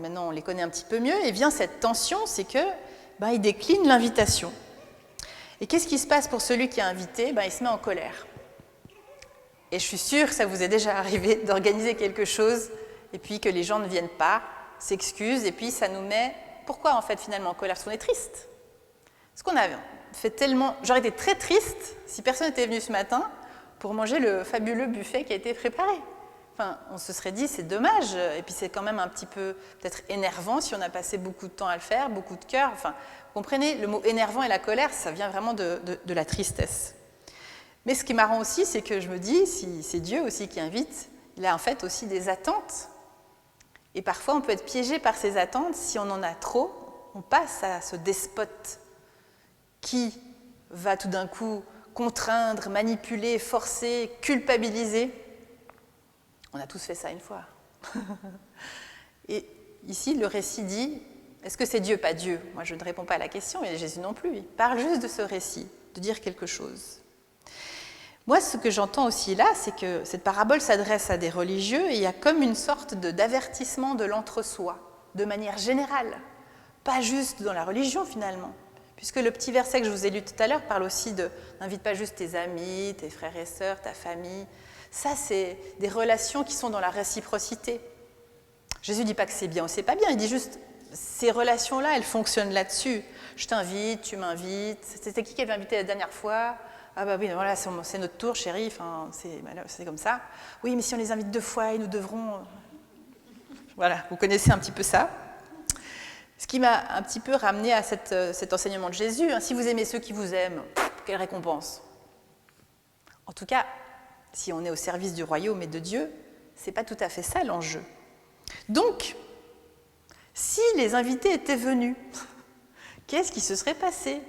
maintenant on les connaît un petit peu mieux, et vient cette tension, c'est que il décline l'invitation. Et qu'est-ce qui se passe pour celui qui est invité? Il se met en colère. Et je suis sûre que ça vous est déjà arrivé d'organiser quelque chose, et puis que les gens ne viennent pas, s'excusent, et puis ça nous met... Pourquoi en fait finalement en colère? Parce qu'on est triste. Parce qu'on a fait tellement... J'aurais été très triste si personne n'était venu ce matin pour manger le fabuleux buffet qui a été préparé. Enfin, on se serait dit, c'est dommage, et puis c'est quand même un petit peu peut-être énervant si on a passé beaucoup de temps à le faire, beaucoup de cœur. Enfin, vous comprenez, le mot énervant et la colère, ça vient vraiment de la tristesse. Mais ce qui est marrant aussi, c'est que je me dis, si c'est Dieu aussi qui invite, il a en fait aussi des attentes. Et parfois, on peut être piégé par ces attentes. Si on en a trop, on passe à ce despote qui va tout d'un coup contraindre, manipuler, forcer, culpabiliser. On a tous fait ça une fois. Et ici, le récit dit, est-ce que c'est Dieu, pas Dieu? Moi, je ne réponds pas à la question, et Jésus non plus. Il parle juste de ce récit, de dire quelque chose. Moi, ce que j'entends aussi là, c'est que cette parabole s'adresse à des religieux, et il y a comme une sorte d'avertissement de l'entre-soi, de manière générale. Pas juste dans la religion, finalement. Puisque le petit verset que je vous ai lu tout à l'heure parle aussi de « n'invite pas juste tes amis, tes frères et sœurs, ta famille ». Ça, c'est des relations qui sont dans la réciprocité. Jésus ne dit pas que c'est bien ou c'est pas bien, il dit juste ces relations-là, elles fonctionnent là-dessus. Je t'invite, tu m'invites. C'était qui avait invité la dernière fois? Ah bah oui, voilà, c'est notre tour, chérie, enfin, c'est comme ça. Oui, mais si on les invite 2 fois, ils nous devront... Voilà, vous connaissez un petit peu ça. Ce qui m'a un petit peu ramené à cet enseignement de Jésus. Hein. Si vous aimez ceux qui vous aiment, quelle récompense? En tout cas, si on est au service du royaume et de Dieu, c'est pas tout à fait ça l'enjeu. Donc, si les invités étaient venus, qu'est-ce qui se serait passé?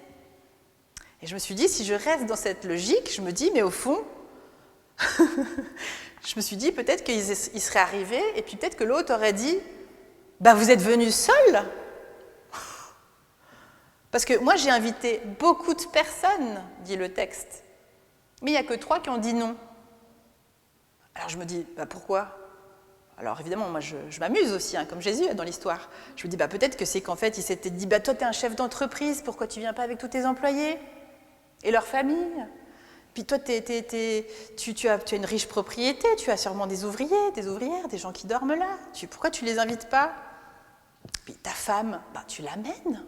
Et je me suis dit, si je reste dans cette logique, je me dis, mais au fond, je me suis dit peut-être qu'ils seraient arrivés et puis peut-être que l'autre aurait dit, bah vous êtes venus seuls. Parce que moi j'ai invité beaucoup de personnes, dit le texte, mais il n'y a que 3 qui ont dit non. Alors je me dis, bah pourquoi? Alors évidemment, moi je m'amuse aussi, hein, comme Jésus dans l'histoire. Je me dis, bah peut-être que c'est qu'en fait, il s'était dit, bah toi tu es un chef d'entreprise, pourquoi tu viens pas avec tous tes employés et leur famille? Puis toi, tu as une riche propriété, tu as sûrement des ouvriers, des ouvrières, des gens qui dorment là. Pourquoi tu les invites pas? Puis ta femme, bah, tu l'amènes.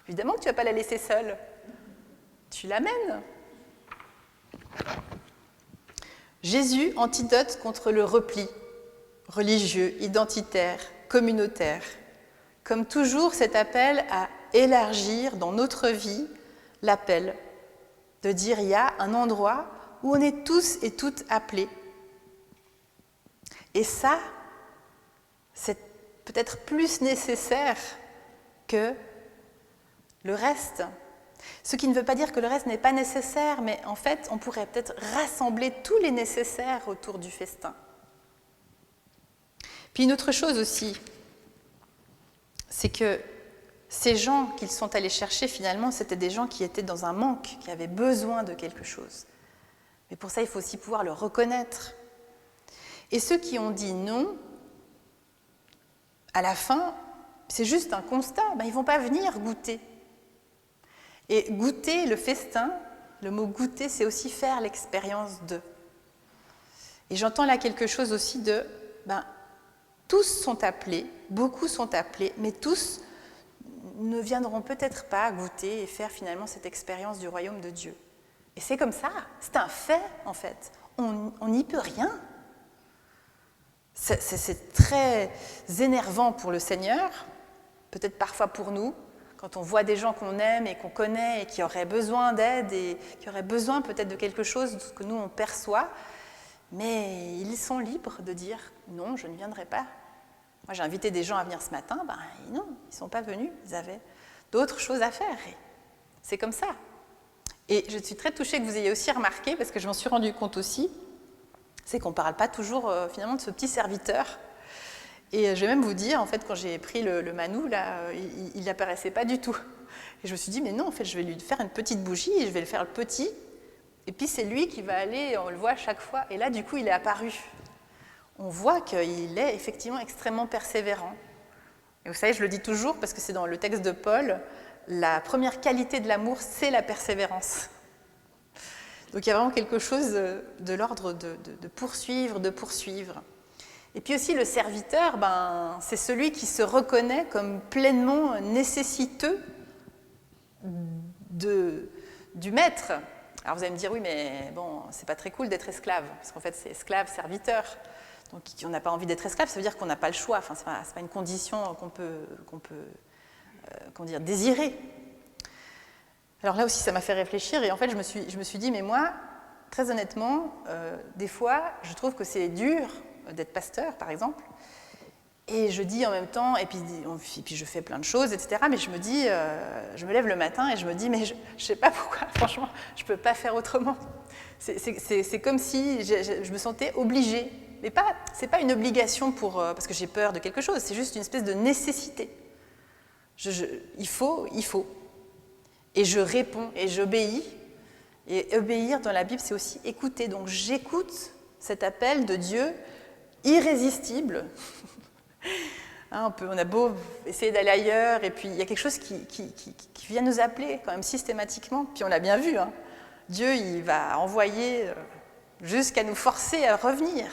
Évidemment que tu ne vas pas la laisser seule. Tu l'amènes. Jésus, antidote contre le repli religieux, identitaire, communautaire. Comme toujours, cet appel à élargir dans notre vie l'appel de dire il y a un endroit où on est tous et toutes appelés. Et ça, c'est peut-être plus nécessaire que le reste. Ce qui ne veut pas dire que le reste n'est pas nécessaire, mais en fait, on pourrait peut-être rassembler tous les nécessaires autour du festin. Puis une autre chose aussi, c'est que ces gens qu'ils sont allés chercher, finalement, c'était des gens qui étaient dans un manque, qui avaient besoin de quelque chose. Mais pour ça, il faut aussi pouvoir le reconnaître. Et ceux qui ont dit non, à la fin, c'est juste un constat, ben, ils ne vont pas venir goûter. Et goûter, le festin, le mot goûter, c'est aussi faire l'expérience de. Et j'entends là quelque chose aussi de, ben, tous sont appelés, beaucoup sont appelés, mais tous ne viendront peut-être pas goûter et faire finalement cette expérience du royaume de Dieu. Et c'est comme ça, c'est un fait en fait, on n'y peut rien. C'est très énervant pour le Seigneur, peut-être parfois pour nous, quand on voit des gens qu'on aime et qu'on connaît et qui auraient besoin d'aide et qui auraient besoin peut-être de quelque chose que nous on perçoit, mais ils sont libres de dire non, je ne viendrai pas. Moi, j'ai invité des gens à venir ce matin, ben non, ils ne sont pas venus, ils avaient d'autres choses à faire. Et c'est comme ça. Et je suis très touchée que vous ayez aussi remarqué, parce que je m'en suis rendu compte aussi, c'est qu'on ne parle pas toujours finalement de ce petit serviteur. Et je vais même vous dire, en fait, quand j'ai pris le manou, là, il n'apparaissait pas du tout. Et je me suis dit, mais non, en fait, je vais lui faire une petite bougie, et je vais le faire le petit, et puis c'est lui qui va aller, on le voit à chaque fois, et là, du coup, il est apparu. On voit qu'il est effectivement extrêmement persévérant. Et vous savez, je le dis toujours, parce que c'est dans le texte de Paul, la première qualité de l'amour, c'est la persévérance. Donc il y a vraiment quelque chose de l'ordre de poursuivre, de poursuivre. Et puis aussi le serviteur, ben, c'est celui qui se reconnaît comme pleinement nécessiteux du maître. Alors vous allez me dire, oui, mais bon, c'est pas très cool d'être esclave, parce qu'en fait c'est esclave, serviteur. Donc on n'a pas envie d'être esclave, ça veut dire qu'on n'a pas le choix, enfin, c'est pas une condition qu'on peut désirer. Alors là aussi, ça m'a fait réfléchir, et en fait, je me suis dit, mais moi, très honnêtement, des fois, je trouve que c'est dur d'être pasteur, par exemple, et je dis en même temps, et puis je fais plein de choses, etc., mais je me dis, je me lève le matin et je me dis, mais je ne sais pas pourquoi, franchement, je ne peux pas faire autrement. C'est comme si je me sentais obligée. Mais ce n'est pas une obligation parce que j'ai peur de quelque chose, c'est juste une espèce de nécessité. Il faut. Et je réponds et j'obéis. Et obéir dans la Bible, c'est aussi écouter. Donc j'écoute cet appel de Dieu irrésistible. Hein, on a beau essayer d'aller ailleurs, et puis il y a quelque chose qui vient nous appeler quand même systématiquement. Puis on l'a bien vu, hein. Dieu il va envoyer jusqu'à nous forcer à revenir.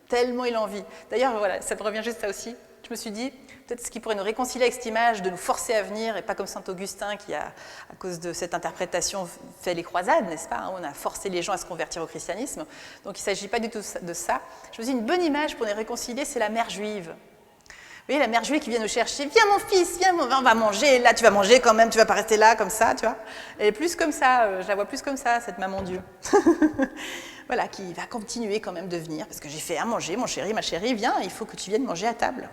Tellement il en vit. D'ailleurs, voilà, ça me revient juste ça aussi. Je me suis dit, peut-être ce qui pourrait nous réconcilier avec cette image, de nous forcer à venir, et pas comme saint Augustin qui a, à cause de cette interprétation, fait les croisades, n'est-ce pas? On a forcé les gens à se convertir au christianisme. Donc il ne s'agit pas du tout de ça. Je me dis, une bonne image pour nous réconcilier, c'est la mère juive. Vous voyez, la mère juive qui vient nous chercher, viens mon fils, viens, on va manger, là tu vas manger quand même, tu vas pas rester là comme ça, tu vois. Elle est plus comme ça, je la vois plus comme ça, cette maman Dieu. Voilà, qui va continuer quand même de venir, parce que j'ai fait à manger, mon chéri, ma chérie, viens, il faut que tu viennes manger à table.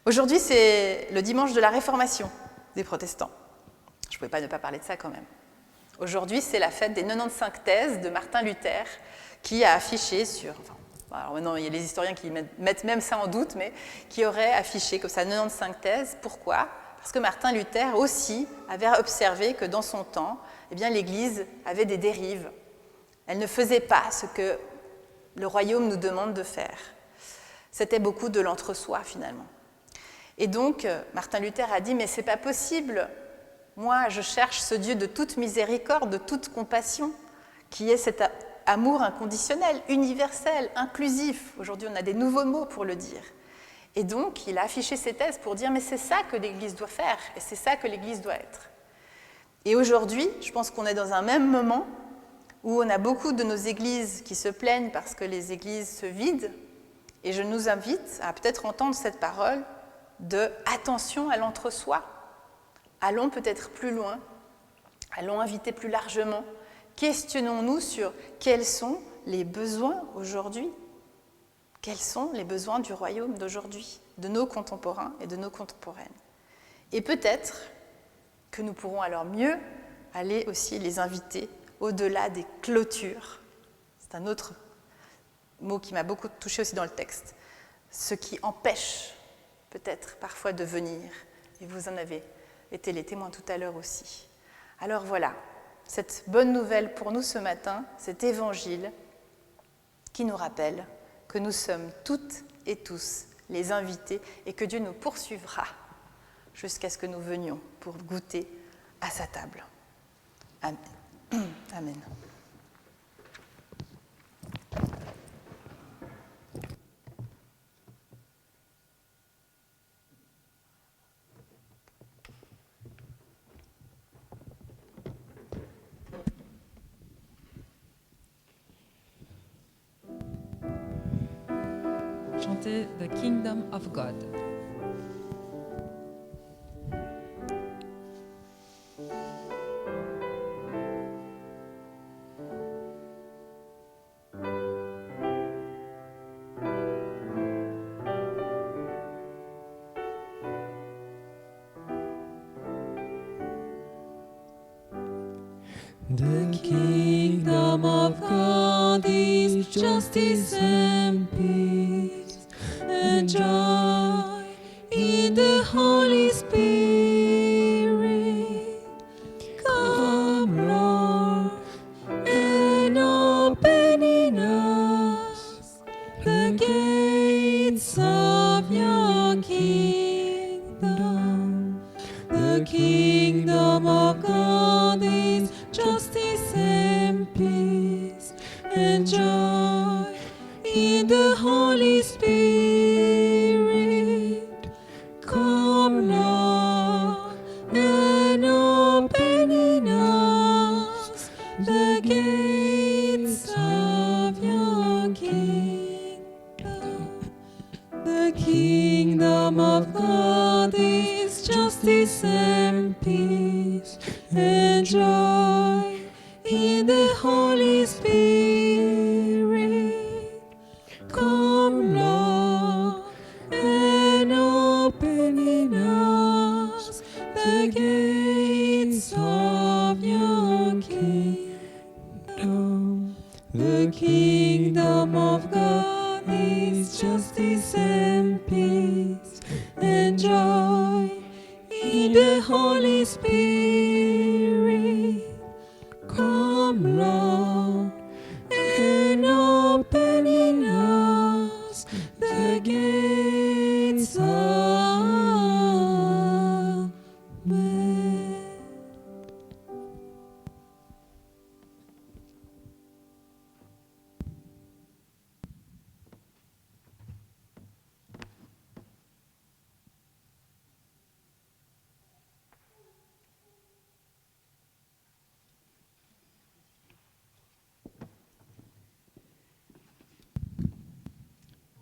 Aujourd'hui, c'est le dimanche de la Réformation des protestants. Je ne pouvais pas ne pas parler de ça quand même. Aujourd'hui, c'est la fête des 95 thèses de Martin Luther, qui a affiché sur... Enfin, alors maintenant, il y a les historiens qui mettent même ça en doute, mais qui aurait affiché comme ça 95 thèses. Pourquoi? Parce que Martin Luther aussi avait observé que dans son temps, eh bien, l'Église avait des dérives. Elle ne faisait pas ce que le royaume nous demande de faire. C'était beaucoup de l'entre-soi, finalement. Et donc, Martin Luther a dit, mais c'est pas possible. Moi, je cherche ce Dieu de toute miséricorde, de toute compassion, qui est cet amour inconditionnel, universel, inclusif. Aujourd'hui, on a des nouveaux mots pour le dire. Et donc, il a affiché ses thèses pour dire, mais c'est ça que l'Église doit faire, et c'est ça que l'Église doit être. Et aujourd'hui, je pense qu'on est dans un même moment où on a beaucoup de nos églises qui se plaignent parce que les églises se vident, et je nous invite à peut-être entendre cette parole de attention à l'entre-soi. Allons peut-être plus loin, allons inviter plus largement, questionnons-nous sur quels sont les besoins aujourd'hui, quels sont les besoins du royaume d'aujourd'hui, de nos contemporains et de nos contemporaines. Et peut-être que nous pourrons alors mieux aller aussi les inviter au-delà des clôtures. C'est un autre mot qui m'a beaucoup touché aussi dans le texte. Ce qui empêche peut-être parfois de venir. Et vous en avez été les témoins tout à l'heure aussi. Alors voilà, cette bonne nouvelle pour nous ce matin, cet évangile qui nous rappelle que nous sommes toutes et tous les invités et que Dieu nous poursuivra jusqu'à ce que nous venions pour goûter à sa table. Amen. Amen. Chanter The Kingdom of God. The kingdom of God is justice and peace and joy in the Holy Spirit. Come, Lord, and open in us the gates of your kingdom. The kingdom of God is justice and peace and joy in the Holy Spirit. Come, Lord, and open in us the gates of your kingdom. The kingdom of God is justice and peace and joy in the Holy Spirit. Come, Lord, and open in us the gates of your kingdom. The kingdom of God is justice and peace and joy in the Holy Spirit. Come, Lord, and open in us the gates of men.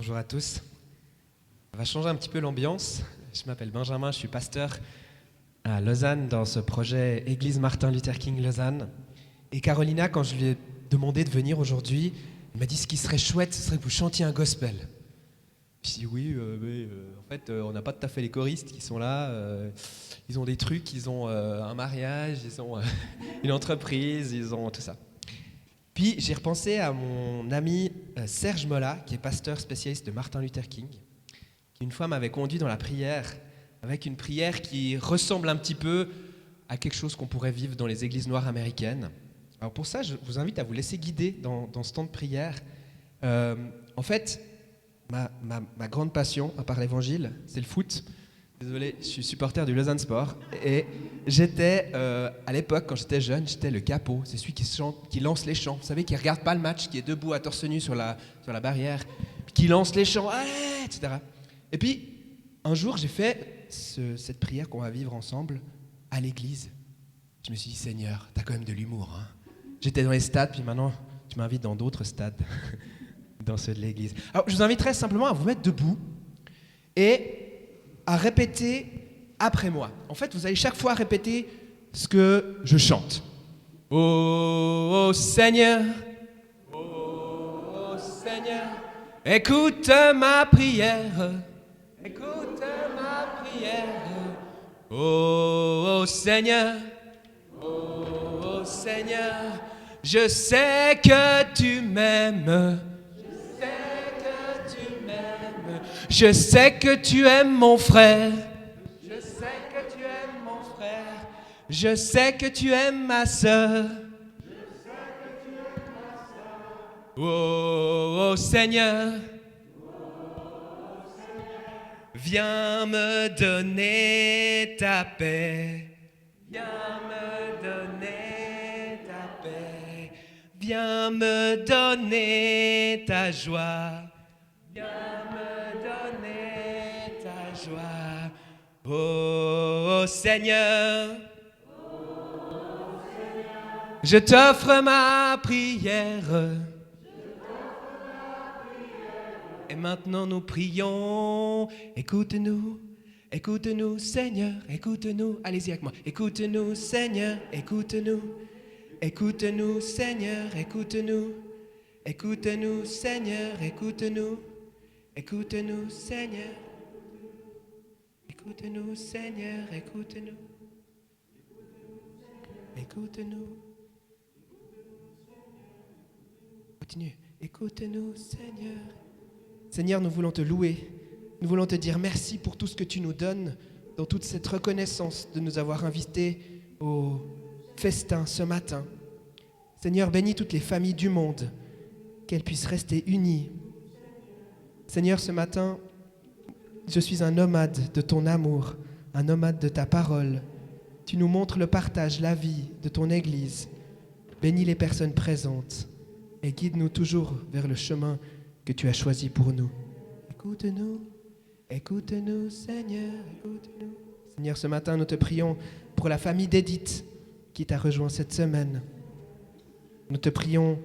Bonjour à tous. On va changer un petit peu l'ambiance. Je m'appelle Benjamin, je suis pasteur à Lausanne dans ce projet Église Martin Luther King Lausanne. Et Carolina, quand je lui ai demandé de venir aujourd'hui, elle m'a dit ce qui serait chouette, ce serait que vous chantiez un gospel. Puis j'ai dit oui, mais en fait, on n'a pas tout à fait les choristes qui sont là. Ils ont des trucs, ils ont un mariage, ils ont une entreprise, ils ont tout ça. Puis j'ai repensé à mon ami Serge Molla, qui est pasteur spécialiste de Martin Luther King, qui une fois m'avait conduit dans la prière, avec une prière qui ressemble un petit peu à quelque chose qu'on pourrait vivre dans les églises noires américaines. Alors pour ça, je vous invite à vous laisser guider dans ce temps de prière. En fait, ma grande passion, à part l'évangile, c'est le foot. Désolé, je suis supporter du Lausanne Sport. Et j'étais, à l'époque, quand j'étais jeune, j'étais le capot. C'est celui qui lance les chants. Vous savez, qui ne regarde pas le match, qui est debout à torse nu sur la barrière, qui lance les chants, allez, etc. Et puis, un jour, j'ai fait cette prière qu'on va vivre ensemble à l'église. Je me suis dit, Seigneur, t'as quand même de l'humour. Hein. J'étais dans les stades, puis maintenant, tu m'invites dans d'autres stades, dans ceux de l'église. Alors, je vous inviterai simplement à vous mettre debout et à répéter après moi. En fait, vous allez chaque fois répéter ce que je chante. Oh, oh Seigneur, oh, oh Seigneur, écoute ma prière, écoute ma prière. Oh, oh Seigneur, oh, oh Seigneur, je sais que tu m'aimes. Je sais que tu aimes mon frère. Je sais que tu aimes mon frère. Je sais que tu aimes ma sœur. Oh, oh Seigneur, viens me donner ta paix. Viens me donner ta paix. Viens me donner ta joie. Viens me donner ta joie. Oh, oh Seigneur, je t'offre ma prière. Et maintenant nous prions. Écoute-nous, écoute-nous Seigneur, écoute-nous. Allez-y avec moi. Écoute-nous Seigneur, écoute-nous. Écoute-nous Seigneur, écoute-nous. Écoute-nous Seigneur, écoute-nous. Écoute-nous Seigneur. Écoute-nous Seigneur, écoute-nous. Écoute-nous. Continue. Écoute-nous Seigneur. Seigneur, nous voulons te louer. Nous voulons te dire merci pour tout ce que tu nous donnes, dans toute cette reconnaissance de nous avoir invités au festin ce matin. Seigneur, bénis toutes les familles du monde, qu'elles puissent rester unies. Seigneur, ce matin, je suis un nomade de ton amour, un nomade de ta parole. Tu nous montres le partage, la vie de ton Église. Bénis les personnes présentes et guide-nous toujours vers le chemin que tu as choisi pour nous. Écoute-nous, écoute-nous, Seigneur, écoute-nous. Seigneur, ce matin, nous te prions pour la famille d'Edith qui t'a rejoint cette semaine. Nous te prions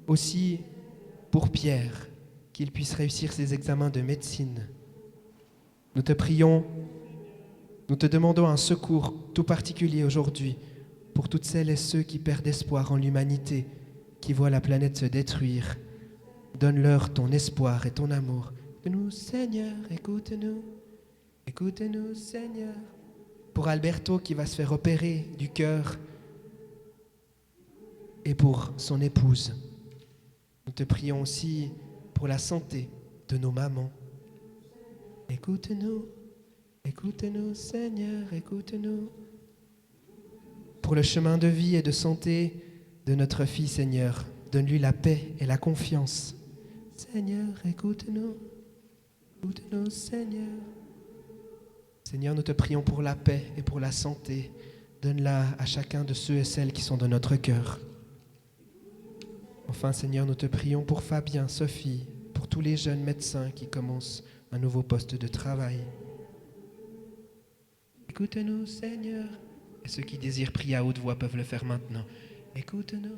aussi pour Pierre, qu'il puisse réussir ses examens de médecine. Nous te prions, nous te demandons un secours tout particulier aujourd'hui pour toutes celles et ceux qui perdent espoir en l'humanité, qui voient la planète se détruire. Donne-leur ton espoir et ton amour. Écoute-nous, Seigneur, écoute-nous. Écoute-nous, Seigneur. Pour Alberto qui va se faire opérer du cœur et pour son épouse. Nous te prions aussi pour la santé de nos mamans. Écoute-nous, écoute-nous, Seigneur, écoute-nous. Pour le chemin de vie et de santé de notre fille, Seigneur, donne-lui la paix et la confiance. Seigneur, écoute-nous, écoute-nous, Seigneur. Seigneur, nous te prions pour la paix et pour la santé. Donne-la à chacun de ceux et celles qui sont dans notre cœur. Enfin, Seigneur, nous te prions pour Fabien, Sophie, pour tous les jeunes médecins qui commencent un nouveau poste de travail. Écoute-nous, Seigneur. Et ceux qui désirent prier à haute voix peuvent le faire maintenant. Écoute-nous.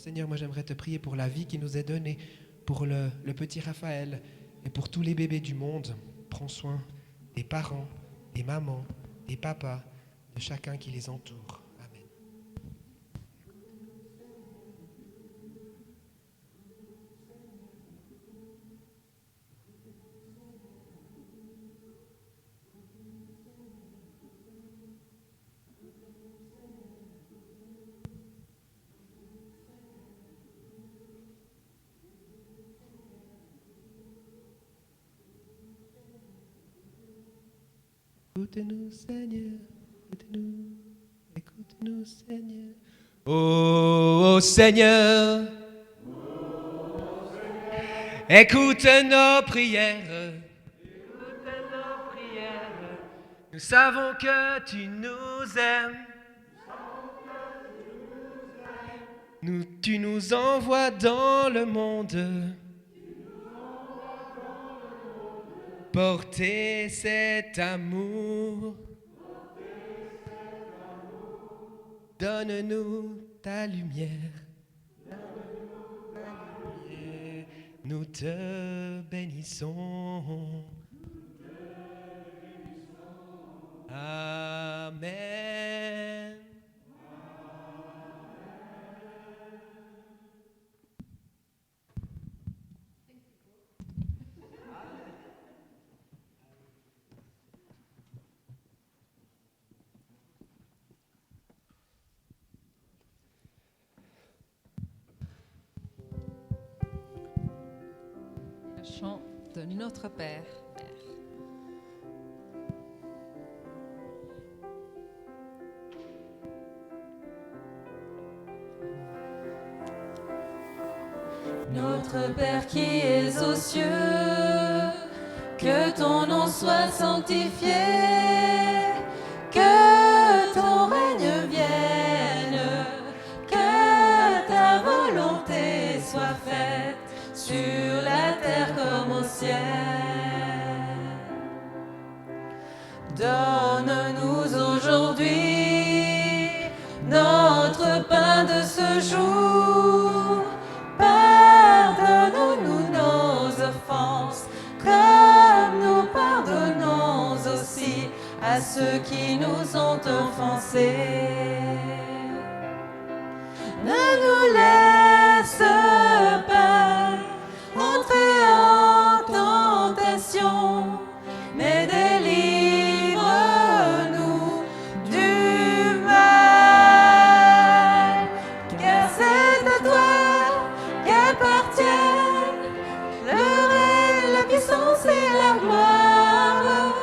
Seigneur, moi j'aimerais te prier pour la vie qui nous est donnée, pour le petit Raphaël et pour tous les bébés du monde. Prends soin des parents, des mamans, des papas, de chacun qui les entoure. Amen. Écoute-nous, Seigneur, écoute-nous, écoute-nous, Seigneur. Oh, Seigneur, écoute nos prières. Nous savons que tu nous aimes. Tu nous envoies dans le monde. Porter cet amour. Donne-nous ta lumière. Nous te bénissons. Amen. Le chant de Notre Père. Notre Père qui es aux cieux, que ton nom soit sanctifié, que ton règne vienne, que ta volonté soit faite sur la terre comme au ciel. Donne-nous aujourd'hui notre pain de ce jour. Pardonne-nous nos offenses, comme nous pardonnons aussi à ceux qui nous ont offensés. Ne nous laisse pas entrer en tentation, mais délivre-nous du mal. Car c'est à toi qu'appartiennent le règne, la puissance et la gloire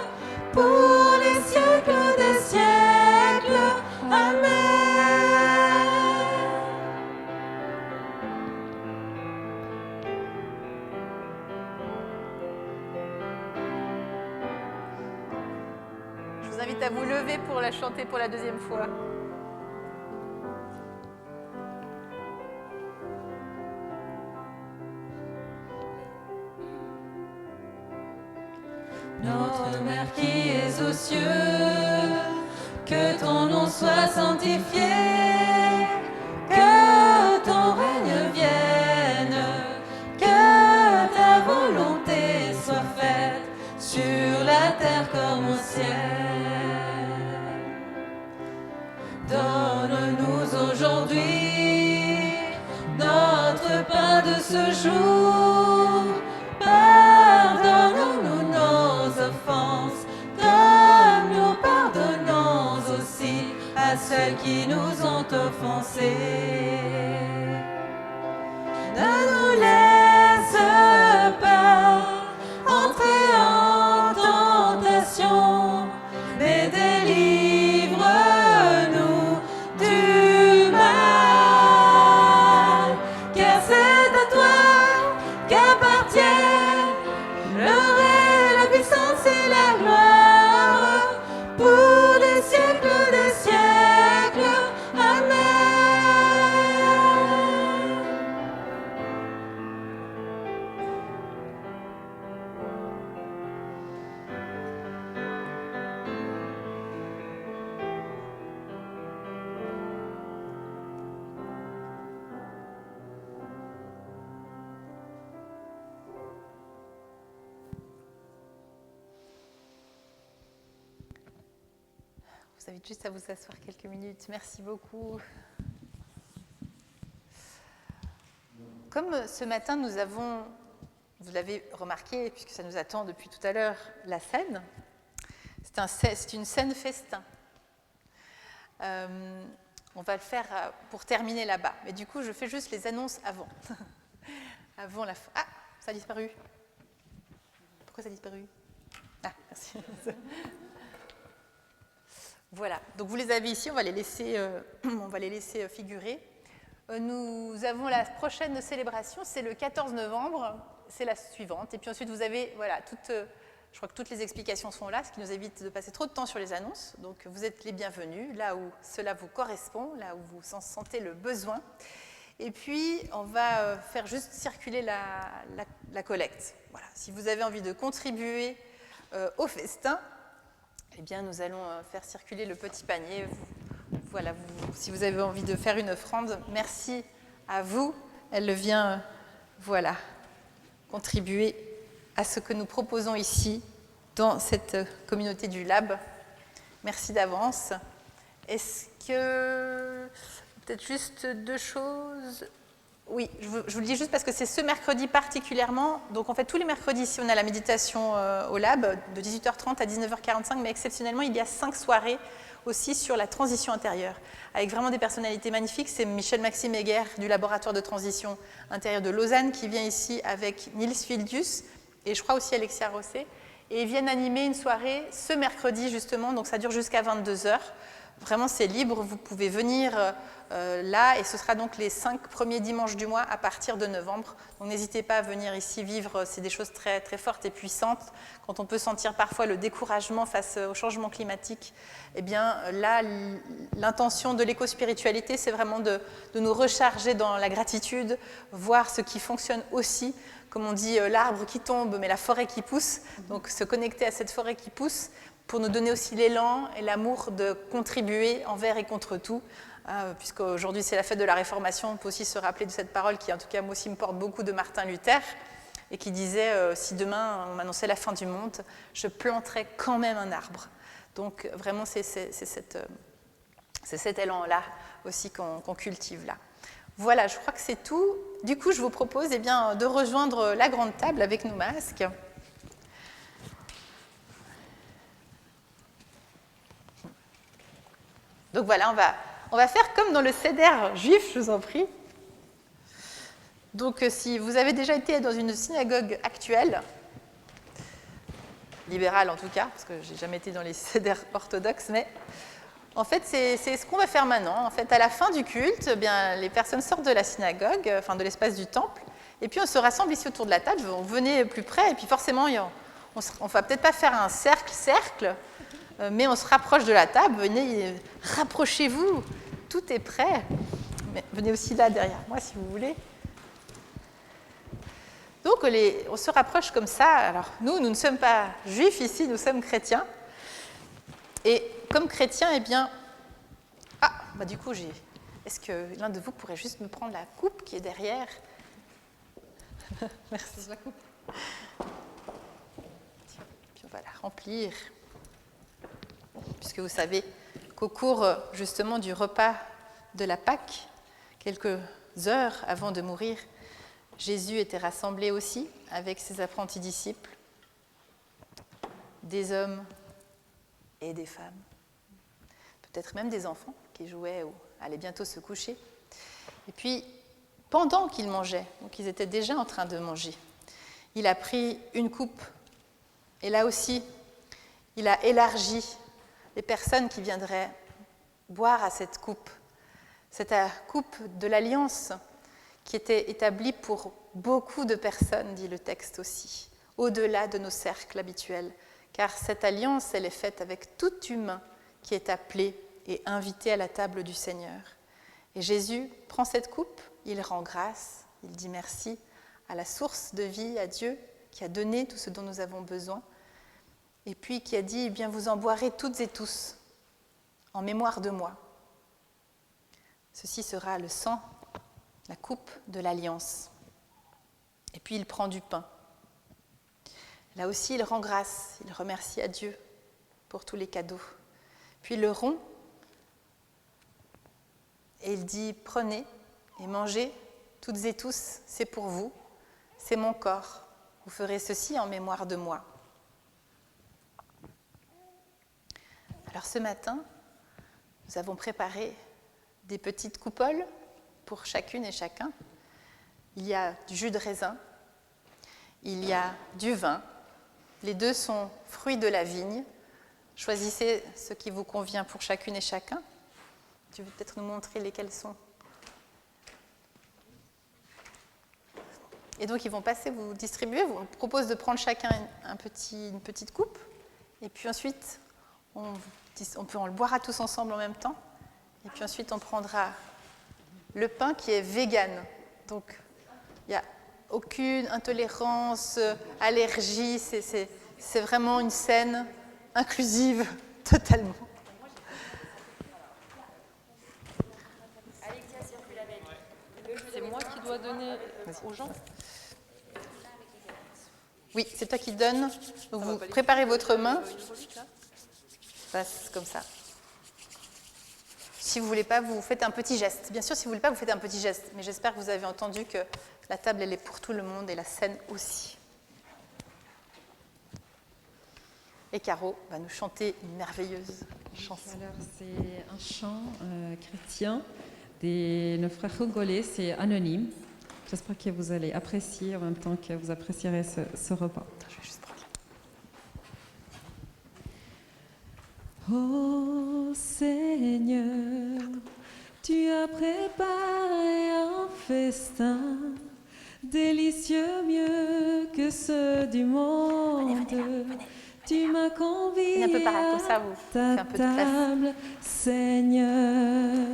pour les siècles des siècles. Amen. Je vous invite à vous lever pour la chanter pour la deuxième fois. Notre Mère qui es aux cieux, que ton nom soit sanctifié, que ton règne vienne, que ta volonté soit faite sur la terre comme au ciel. Donne-nous aujourd'hui notre pain de ce jour. Pardonne-nous nos offenses, comme nous pardonnons aussi à ceux qui nous ont offensés. Ne nous laisse pas entrer en tentation, mais délivre-nous du mal. Car c'est à toi qu'appartiennent le règne, la puissance et la gloire pour les siècles des siècles. Amen. vous invite juste à vous asseoir quelques minutes. Merci beaucoup. Comme ce matin, nous avons, vous l'avez remarqué, puisque ça nous attend depuis tout à l'heure, la scène. C'est une scène festin. On va le faire pour terminer là-bas. Mais du coup, je fais juste les annonces avant. Avant la fin. Ah, ça a disparu. Pourquoi ça a disparu? Ah, merci. Voilà, donc vous les avez ici, on va les laisser figurer. Nous avons la prochaine célébration, c'est le 14 novembre, c'est la suivante. Et puis ensuite, vous avez, voilà, je crois que toutes les explications sont là, ce qui nous évite de passer trop de temps sur les annonces. Donc vous êtes les bienvenus, là où cela vous correspond, là où vous en sentez le besoin. Et puis, on va faire juste circuler la collecte. Voilà. Si vous avez envie de contribuer au festin, eh bien, nous allons faire circuler le petit panier. Voilà, si vous avez envie de faire une offrande, merci à vous. Elle vient, voilà, contribuer à ce que nous proposons ici, dans cette communauté du Lab. Merci d'avance. Est-ce que... Peut-être juste deux choses. Oui, je vous le dis juste parce que c'est ce mercredi particulièrement. Donc, en fait, tous les mercredis, ici, on a la méditation au Lab de 18h30 à 19h45, mais exceptionnellement, il y a 5 soirées aussi sur la transition intérieure, avec vraiment des personnalités magnifiques. C'est Michel-Maxime Heger du laboratoire de transition intérieure de Lausanne qui vient ici avec Nils Fildius et je crois aussi Alexia Rosset. Et ils viennent animer une soirée ce mercredi, justement, donc ça dure jusqu'à 22h. Vraiment, c'est libre, vous pouvez venir là, et ce sera donc les 5 premiers dimanches du mois à partir de novembre. Donc n'hésitez pas à venir ici vivre, c'est des choses très, très fortes et puissantes. Quand on peut sentir parfois le découragement face au changement climatique, eh bien là, l'intention de l'éco-spiritualité, c'est vraiment de nous recharger dans la gratitude, voir ce qui fonctionne aussi. Comme on dit, l'arbre qui tombe, mais la forêt qui pousse. Donc se connecter à cette forêt qui pousse, pour nous donner aussi l'élan et l'amour de contribuer envers et contre tout, puisqu'aujourd'hui c'est la fête de la Réformation, on peut aussi se rappeler de cette parole qui en tout cas moi aussi me porte beaucoup, de Martin Luther, et qui disait si demain on m'annonçait la fin du monde, je planterais quand même un arbre. Donc vraiment c'est cet élan-là aussi qu'on cultive là. Voilà, je crois que c'est tout. Du coup, je vous propose eh bien, de rejoindre la grande table avec nos masques. Donc voilà, on va faire comme dans le Seder juif, je vous en prie. Donc si vous avez déjà été dans une synagogue actuelle, libérale en tout cas, parce que je n'ai jamais été dans les Seder orthodoxes, mais en fait c'est ce qu'on va faire maintenant. En fait, à la fin du culte, eh bien, les personnes sortent de la synagogue, enfin de l'espace du temple, et puis on se rassemble ici autour de la table, on venait plus près, et puis forcément, on ne va peut-être pas faire un cercle, mais on se rapproche de la table, venez, rapprochez-vous, tout est prêt. Mais venez aussi là derrière moi si vous voulez. Donc on se rapproche comme ça. Alors nous ne sommes pas juifs ici, nous sommes chrétiens. Et comme chrétiens, eh bien... Ah, bah du coup, est-ce que l'un de vous pourrait juste me prendre la coupe qui est derrière? Merci. La coupe. Puis on va la remplir. Puisque vous savez qu'au cours justement du repas de la Pâque, quelques heures avant de mourir, Jésus était rassemblé aussi avec ses apprentis disciples, des hommes et des femmes, peut-être même des enfants qui jouaient ou allaient bientôt se coucher. Et puis, pendant qu'ils mangeaient, donc ils étaient déjà en train de manger, il a pris une coupe et là aussi, il a élargi les personnes qui viendraient boire à cette coupe de l'alliance qui était établie pour beaucoup de personnes, dit le texte aussi, au-delà de nos cercles habituels, car cette alliance, elle est faite avec tout humain qui est appelé et invité à la table du Seigneur. Et Jésus prend cette coupe, il rend grâce, il dit merci à la source de vie, à Dieu, qui a donné tout ce dont nous avons besoin, et puis qui a dit, eh bien, vous en boirez toutes et tous, en mémoire de moi. Ceci sera le sang, la coupe de l'alliance. Et puis il prend du pain. Là aussi, il rend grâce, il remercie à Dieu pour tous les cadeaux. puis le rompt, et il dit « Prenez et mangez, toutes et tous, c'est pour vous, c'est mon corps. Vous ferez ceci en mémoire de moi. » Alors ce matin, nous avons préparé des petites coupoles pour chacune et chacun. Il y a du jus de raisin, il y a du vin. Les deux sont fruits de la vigne. Choisissez ce qui vous convient pour chacune et chacun. Tu veux peut-être nous montrer lesquels sont? Et donc ils vont passer, vous distribuer. On vous propose de prendre chacun une petite coupe. Et puis ensuite, on le boira tous ensemble en même temps. Et puis ensuite, on prendra le pain qui est vegan. Donc il n'y a aucune intolérance, allergie. C'est vraiment une scène inclusive totalement. C'est moi qui dois donner aux gens? Oui, c'est toi qui donnes. Donc vous préparez votre main. Passe comme ça. Si vous ne voulez pas, vous faites un petit geste. Bien sûr, si vous ne voulez pas, vous faites un petit geste. Mais j'espère que vous avez entendu que la table, elle est pour tout le monde et la scène aussi. Et Caro va nous chanter une merveilleuse chanson. Alors, c'est un chant chrétien nos frères congolais, c'est anonyme. J'espère que vous allez apprécier en même temps que vous apprécierez ce repas. Je vais juste prendre Oh Seigneur, tu as préparé un festin délicieux mieux que ceux du monde. Tu m'as convié un peu par là, comme ça, vous à ta table, Seigneur.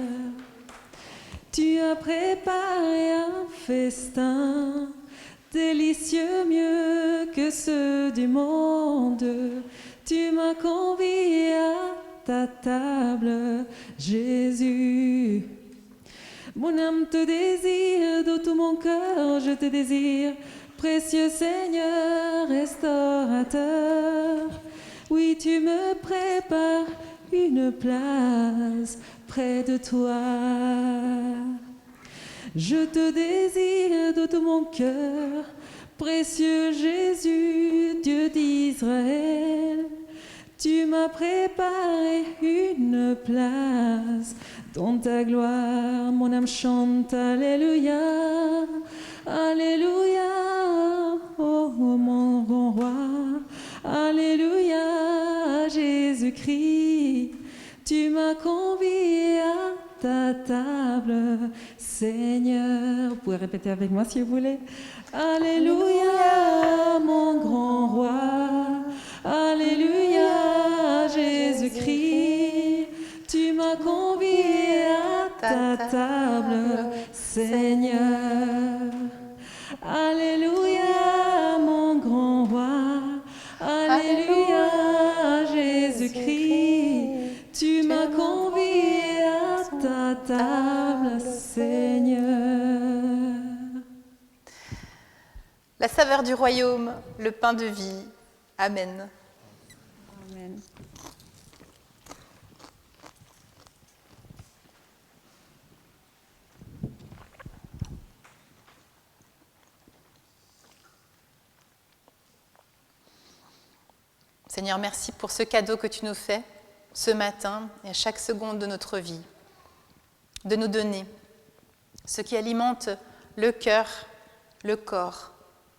Tu as préparé un festin délicieux mieux que ceux du monde. Tu m'as convié à ta table, Jésus. Mon âme te désire, de tout mon cœur je te désire, précieux Seigneur, restaurateur. Oui, tu me prépares une place près de toi. Je te désire de tout mon cœur, précieux Jésus, Dieu d'Israël. Tu m'as préparé une place dans ta gloire. Mon âme chante Alléluia, Alléluia, oh mon grand roi. Alléluia, Jésus-Christ. Tu m'as convié à ta table, Seigneur. Vous pouvez répéter avec moi si vous voulez. Alléluia, mon grand roi. Alléluia, Jésus-Christ. Tu m'as convié à ta table, Seigneur. Alléluia, mon grand roi. Alléluia, Jésus-Christ. Tu m'as convié à ta table, Seigneur. La saveur du royaume, le pain de vie. Amen. Amen. Seigneur, merci pour ce cadeau que tu nous fais ce matin et à chaque seconde de notre vie, de nous donner ce qui alimente le cœur, le corps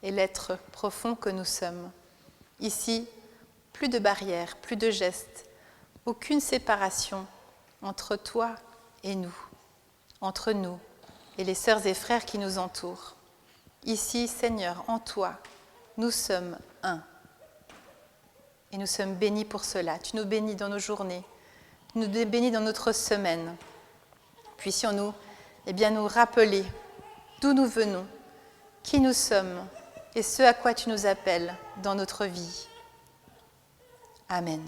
et l'être profond que nous sommes. Ici, plus de barrières, plus de gestes, aucune séparation entre toi et nous, entre nous et les sœurs et frères qui nous entourent. Ici, Seigneur, en toi, nous sommes un. Et nous sommes bénis pour cela. Tu nous bénis dans nos journées, tu nous bénis dans notre semaine. Puissions-nous nous rappeler d'où nous venons, qui nous sommes et ce à quoi tu nous appelles dans notre vie. Amen.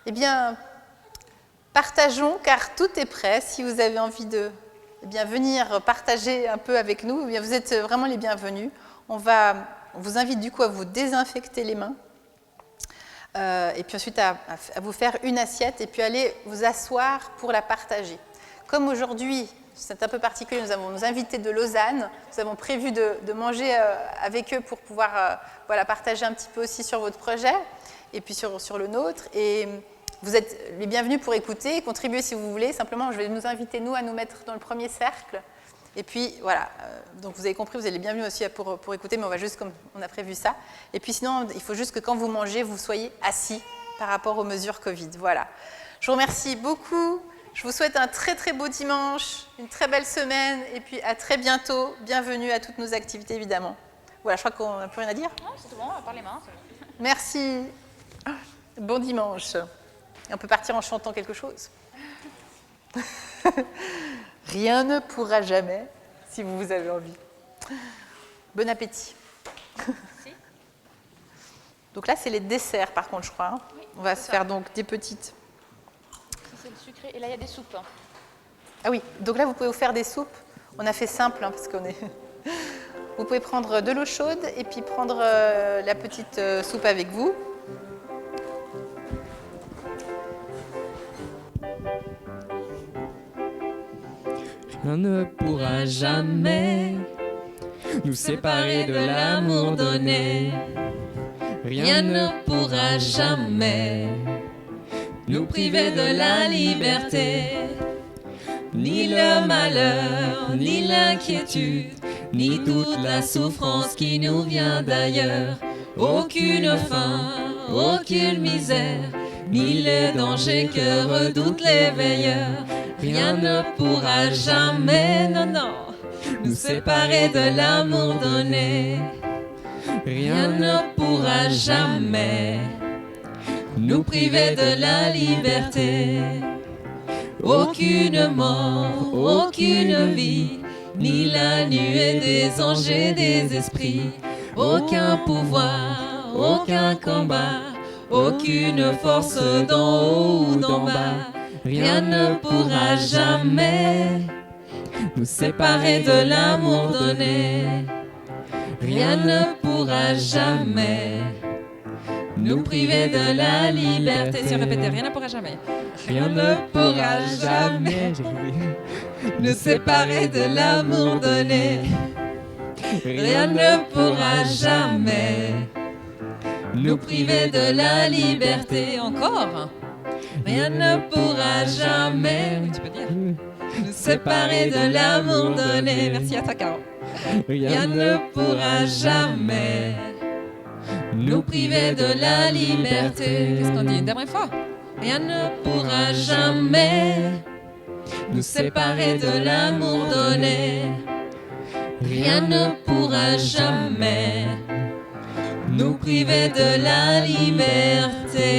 Eh bien, partageons car tout est prêt. Si vous avez envie de venir partager un peu avec nous, vous êtes vraiment les bienvenus. On vous invite du coup à vous désinfecter les mains, Et puis ensuite à vous faire une assiette et puis aller vous asseoir pour la partager. Comme aujourd'hui, c'est un peu particulier, nous avons nos invités de Lausanne, nous avons prévu de manger avec eux pour pouvoir voilà, partager un petit peu aussi sur votre projet et puis sur le nôtre. Et vous êtes les bienvenus pour écouter et contribuer si vous voulez. Simplement, je vais nous inviter, nous, à nous mettre dans le premier cercle. Et puis, voilà, donc vous avez compris, vous êtes les bienvenus aussi pour écouter, mais on va juste comme on a prévu ça. Et puis sinon, il faut juste que quand vous mangez, vous soyez assis par rapport aux mesures Covid. Voilà. Je vous remercie beaucoup. Je vous souhaite un très très beau dimanche, une très belle semaine, et puis à très bientôt. Bienvenue à toutes nos activités, évidemment. Voilà, je crois qu'on n'a plus rien à dire. Non, c'est tout bon, à part les mains. Merci. Bon dimanche. Et on peut partir en chantant quelque chose. Rien ne pourra jamais, si vous avez envie. Bon appétit. Merci. Donc là, c'est les desserts, par contre, je crois. Hein. Oui, on va se faire donc des petites. C'est le sucré. Et là, il y a des soupes. Ah oui, donc là, vous pouvez vous faire des soupes. On a fait simple, hein, parce qu'on est... Vous pouvez prendre de l'eau chaude et puis prendre la petite soupe avec vous. Rien ne pourra jamais nous séparer de l'amour donné. Rien ne pourra jamais nous priver de la liberté. Ni le malheur, ni l'inquiétude, ni toute la souffrance qui nous vient d'ailleurs. Aucune faim, aucune misère, ni les dangers que redoutent les veilleurs. Rien ne pourra jamais, non, non, nous séparer de l'amour donné. Rien ne pourra jamais nous priver de la liberté. Aucune mort, aucune vie, ni la nuée des anges et des esprits. Aucun pouvoir, aucun combat, aucune force d'en haut ou d'en bas. Rien ne pourra jamais nous séparer de l'amour donné. Rien ne pourra jamais nous priver de la liberté. Si on répétait, rien ne pourra jamais. Rien ne pourra jamais nous séparer de l'amour donné. Rien ne pourra jamais nous priver de la liberté. Encore. Rien ne pourra jamais Tu peux dire. nous séparer de l'amour donné. Merci à toi, Caro. Rien ne pourra jamais nous priver de la liberté. Qu'est-ce qu'on dit une dernière fois? Rien ne pourra jamais nous séparer de l'amour donné. Rien ne pourra jamais nous priver de la liberté.